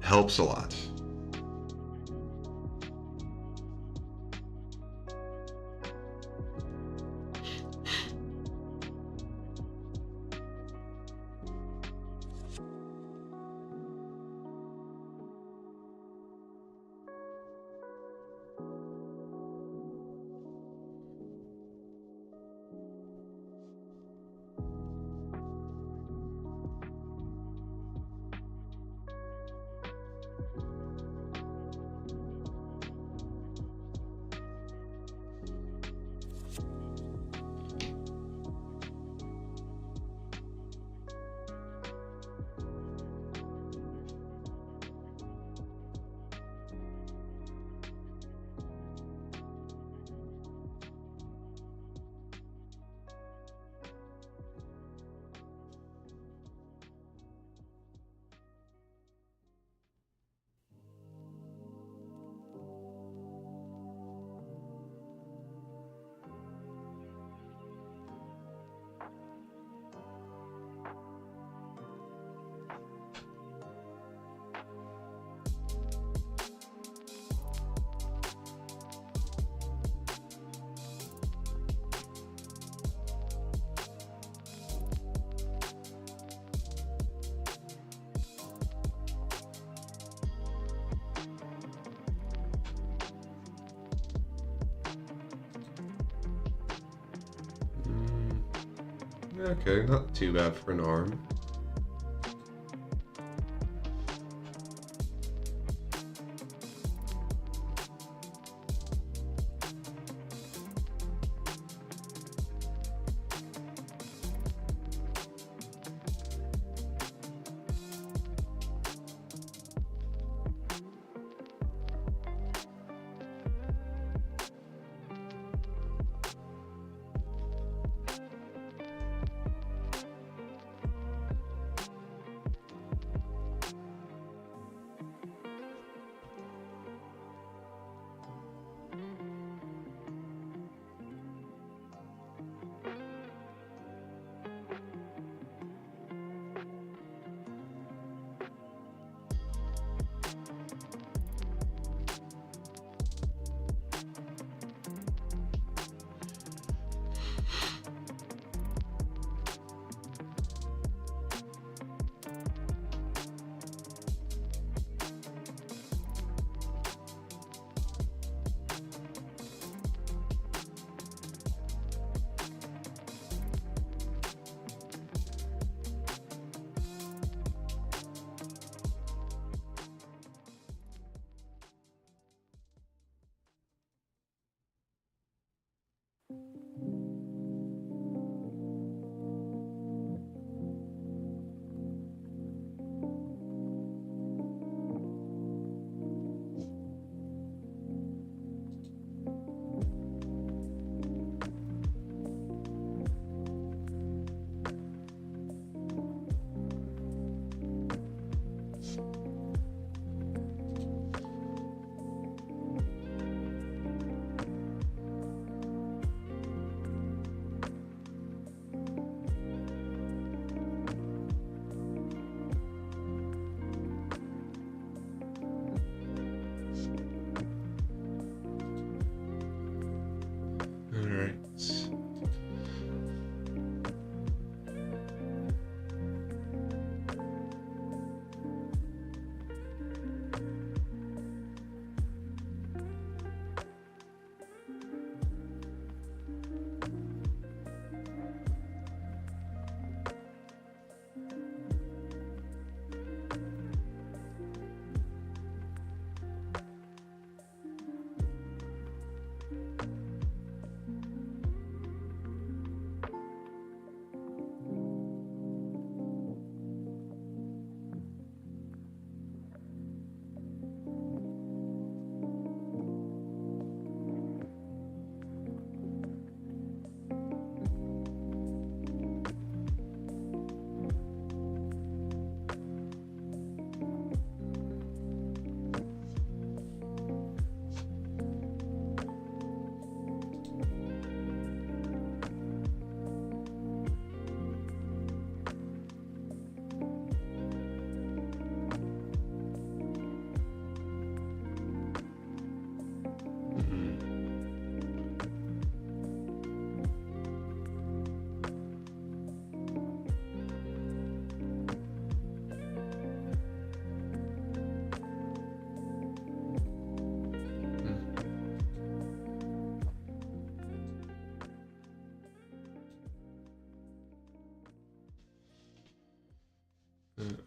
Speaker 1: helps a lot. Okay, not too bad for an arm. Alright.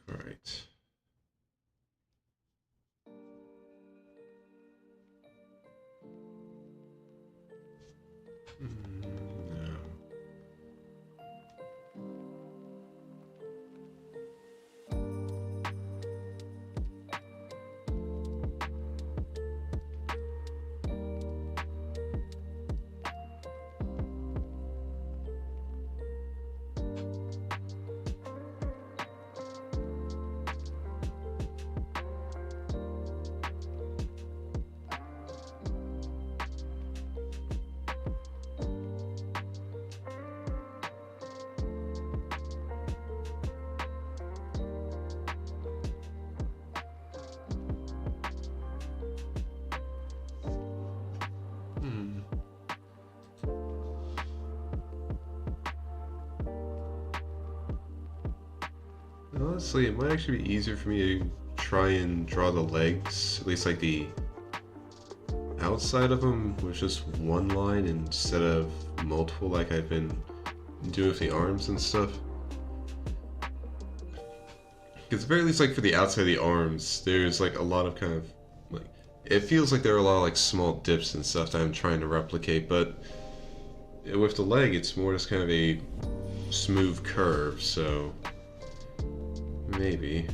Speaker 1: Alright. No. Honestly, it might actually be easier for me to try and draw the legs, at least like the outside of them, with just one line instead of multiple like I've been do with the arms and stuff. Because at the very least, like for the outside of the arms, there's like a lot of kind of like, it feels like there are a lot of like small dips and stuff that I'm trying to replicate, but with the leg, it's more just kind of a smooth curve, so maybe.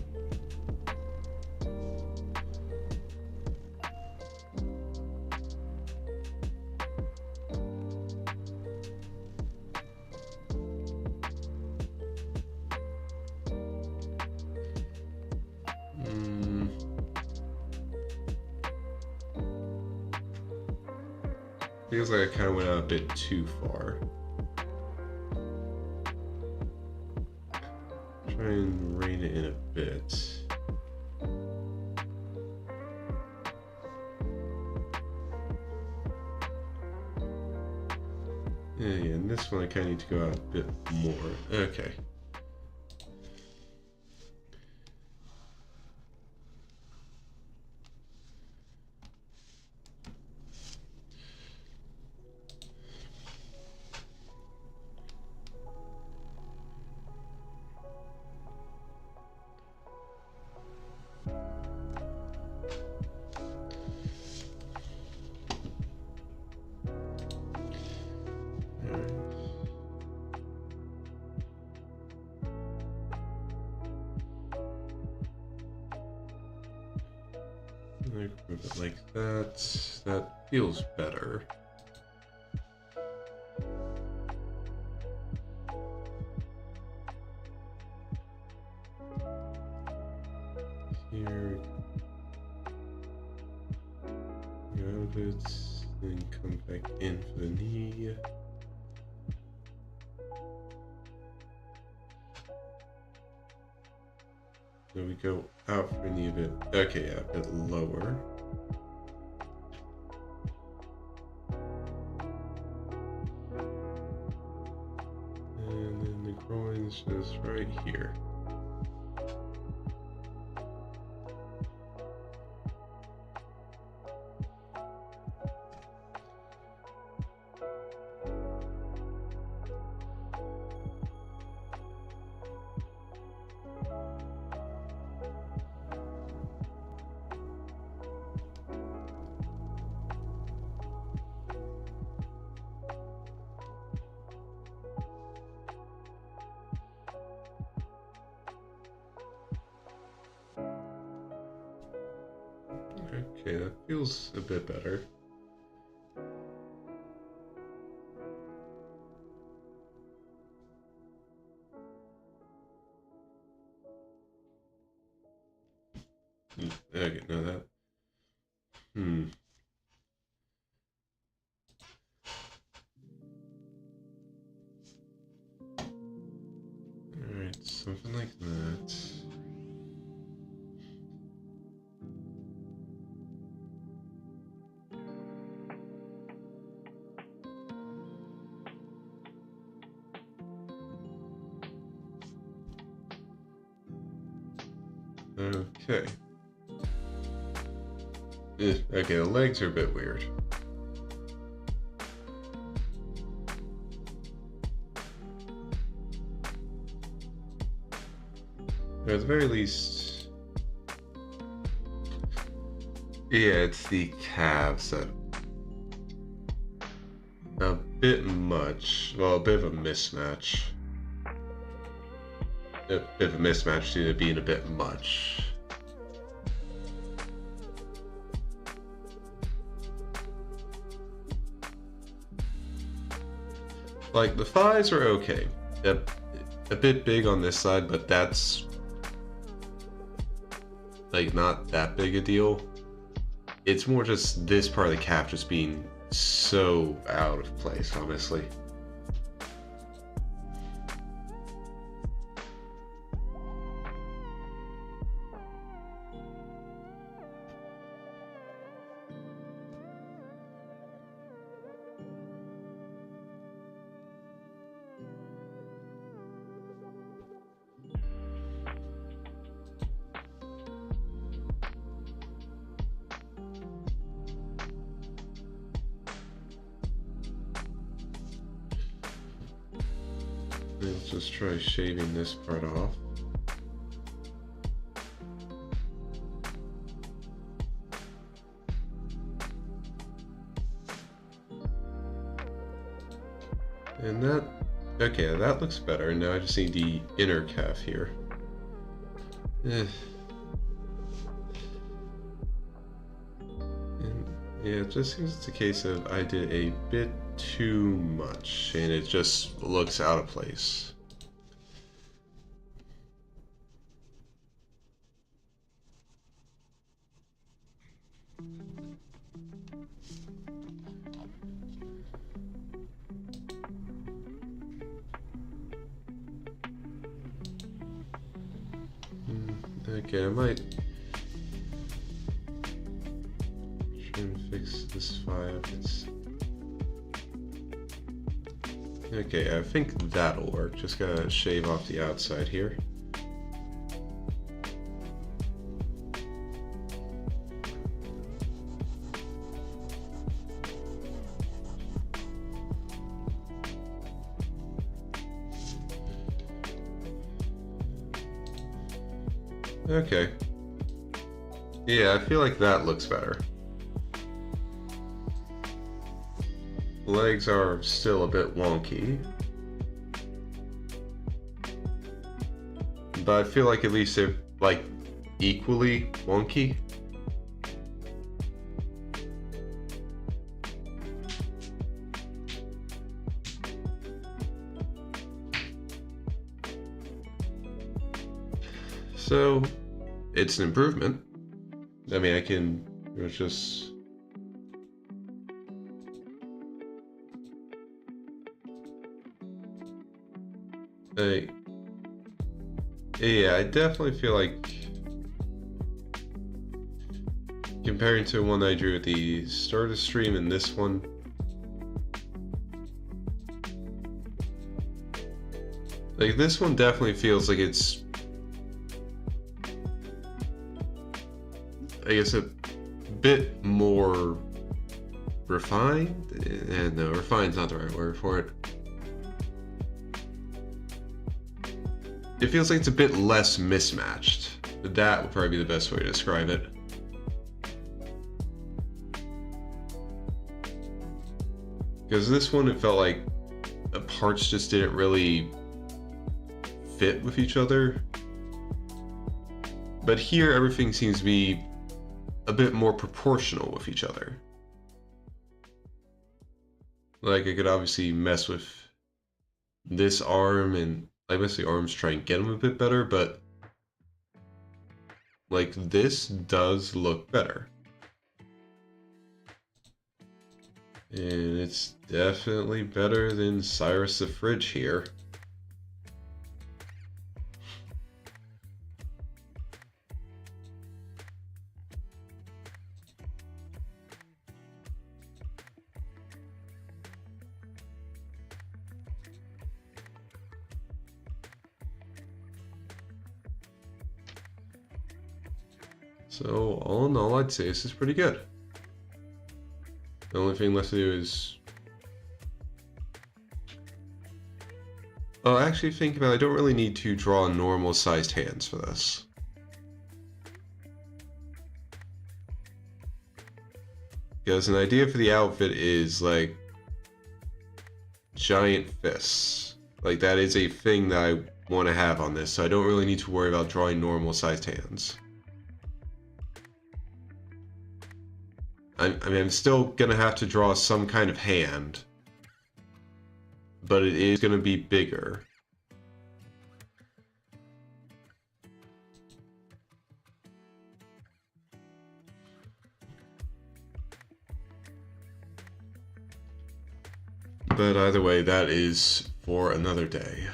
Speaker 1: Feels like I kind of went out a bit too far. Try and rein it in a bit. Yeah, and this one I kind of need to go out a bit more. Okay. Move it like that. That feels better. Here, grab it, then come back in for the knee. So we go out for the knee a bit. Okay, yeah, a bit lower. And then the groin's just right here. Okay, that feels a bit better. Okay, now that. Alright, something like that. Okay. Okay, the legs are a bit weird. But at the very least, yeah, it's the calves that a bit much. Well, a bit of a mismatch. A bit of a mismatch due to being a bit much. Like, the thighs are okay. A bit big on this side, but that's like not that big a deal. It's more just this part of the calf just being so out of place, honestly. let's just try shaving this part off. And that, okay, that looks better. Now I just need the inner calf here. And yeah, it just seems it's a case of I did a bit too much and it just looks out of place. Okay, I might try and fix this 5. It's okay, I think that'll work. Just gotta shave off the outside here. Okay. Yeah, I feel like that looks better. Legs are still a bit wonky. But I feel like at least they're, like, equally wonky. So, it's an improvement. I mean, I can, it's just... yeah, I definitely feel like comparing to one I drew at the start of the stream and this one, like this one definitely feels like it's, I guess, a bit more refined. And no, refined's not the right word for it. It feels like it's a bit less mismatched. That would probably be the best way to describe it. Because this one, it felt like the parts just didn't really fit with each other. But here, everything seems to be a bit more proportional with each other. Like, I could obviously mess with this arm and I guess the arms try and get them a bit better, but like this does look better. And it's definitely better than Cyrus the Fridge here. So, all in all, I'd say this is pretty good. The only thing left to do is... oh, actually think about it, I don't really need to draw normal sized hands for this. Because an idea for the outfit is like giant fists. Like that is a thing that I want to have on this, so I don't really need to worry about drawing normal sized hands. I mean, I'm still gonna have to draw some kind of hand, but it is gonna be bigger. But either way, that is for another day.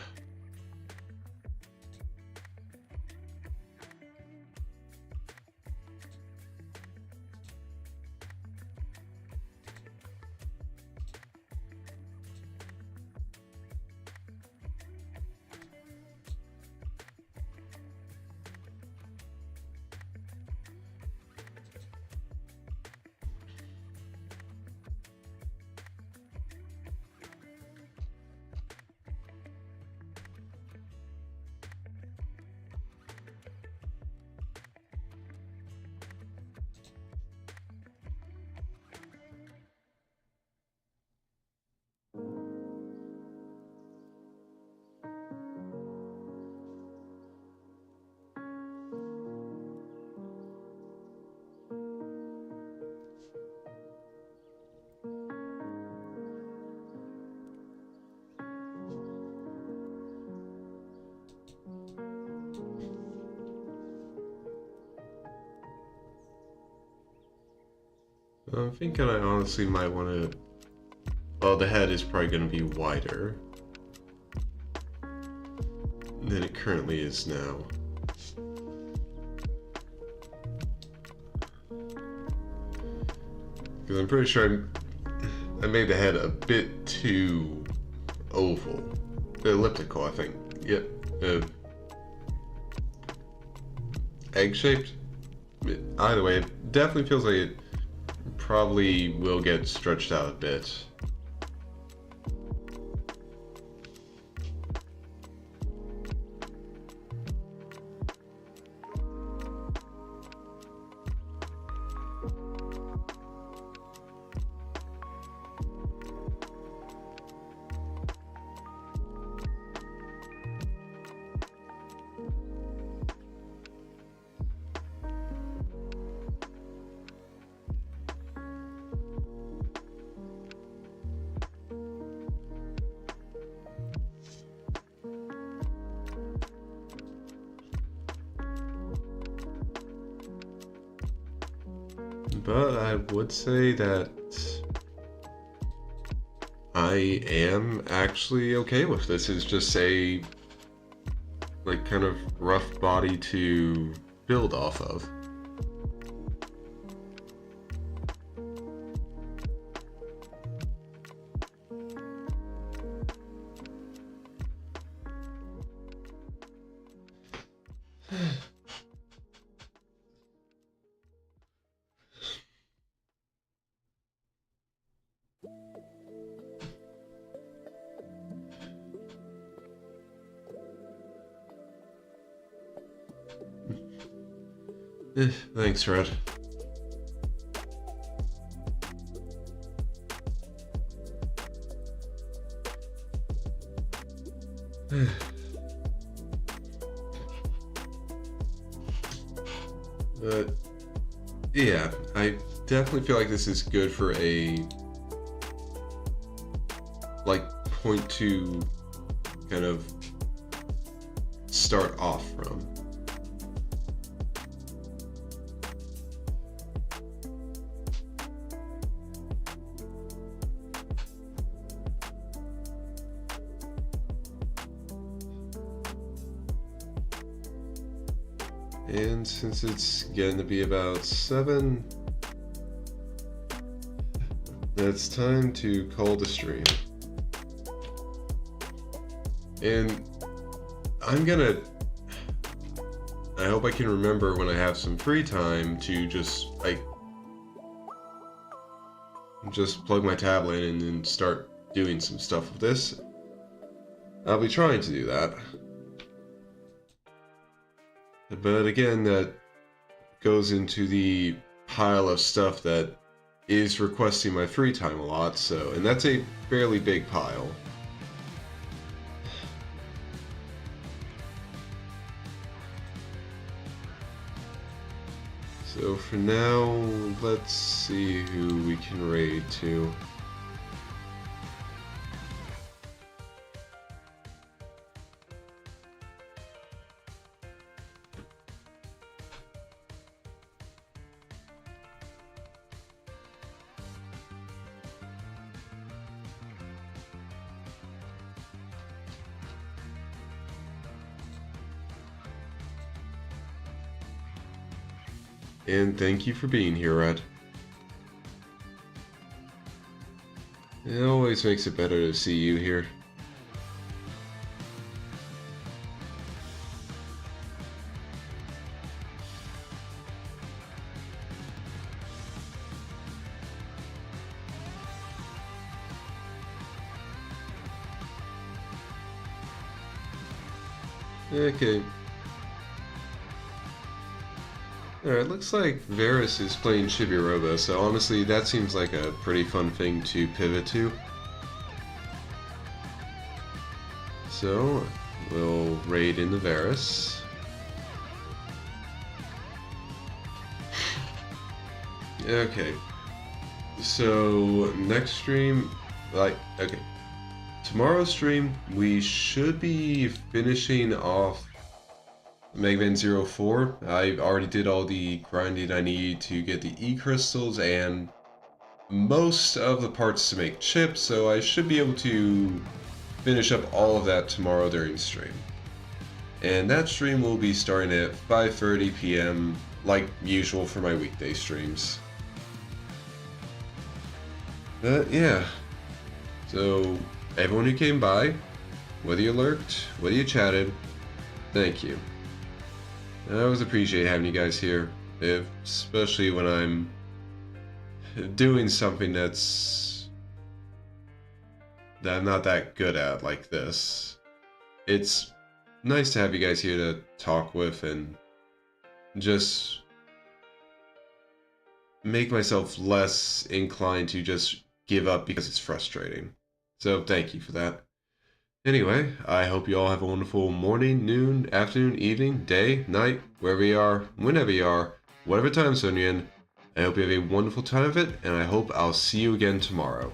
Speaker 1: I'm thinking I honestly might want to... Well, the head is probably going to be wider than it currently is now. Because I'm pretty sure I made the head a bit too oval. Elliptical, I think. Yep. Egg-shaped. Either way, it definitely feels like it probably will get stretched out a bit. But I would say that I am actually okay with this. It's just a like kind of rough body to build off of. Thanks, Red. But yeah, I definitely feel like this is good for a like point to kind of start off from. And since it's getting to be about 7, it's time to call the stream. And I hope I can remember when I have some free time to just plug my tablet in and start doing some stuff with this. I'll be trying to do that. But again, that goes into the pile of stuff that is requesting my free time a lot, so, and that's a fairly big pile. So for now, let's see who we can raid to. And thank you for being here, Red. It always makes it better to see you here. Okay. Alright, looks like Varus is playing Chibi-Robo, so honestly that seems like a pretty fun thing to pivot to. So, we'll raid into Varus. Okay. So, next stream, okay. Tomorrow's stream, we should be finishing off Mega Man 04. I already did all the grinding I need to get the E crystals and most of the parts to make chips, so I should be able to finish up all of that tomorrow during stream. And that stream will be starting at 5:30 p.m. like usual for my weekday streams. But yeah, so everyone who came by, whether you lurked, whether you chatted, thank you. And I always appreciate having you guys here, especially when I'm doing something that I'm not that good at, like this. It's nice to have you guys here to talk with and just make myself less inclined to just give up because it's frustrating. So thank you for that. Anyway, I hope you all have a wonderful morning, noon, afternoon, evening, day, night, wherever you are, whenever you are, whatever time zone you're in. I hope you have a wonderful time of it, and I hope I'll see you again tomorrow.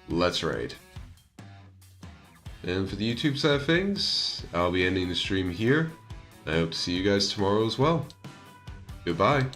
Speaker 1: Let's raid. And for the YouTube side of things, I'll be ending the stream here. I hope to see you guys tomorrow as well. Goodbye.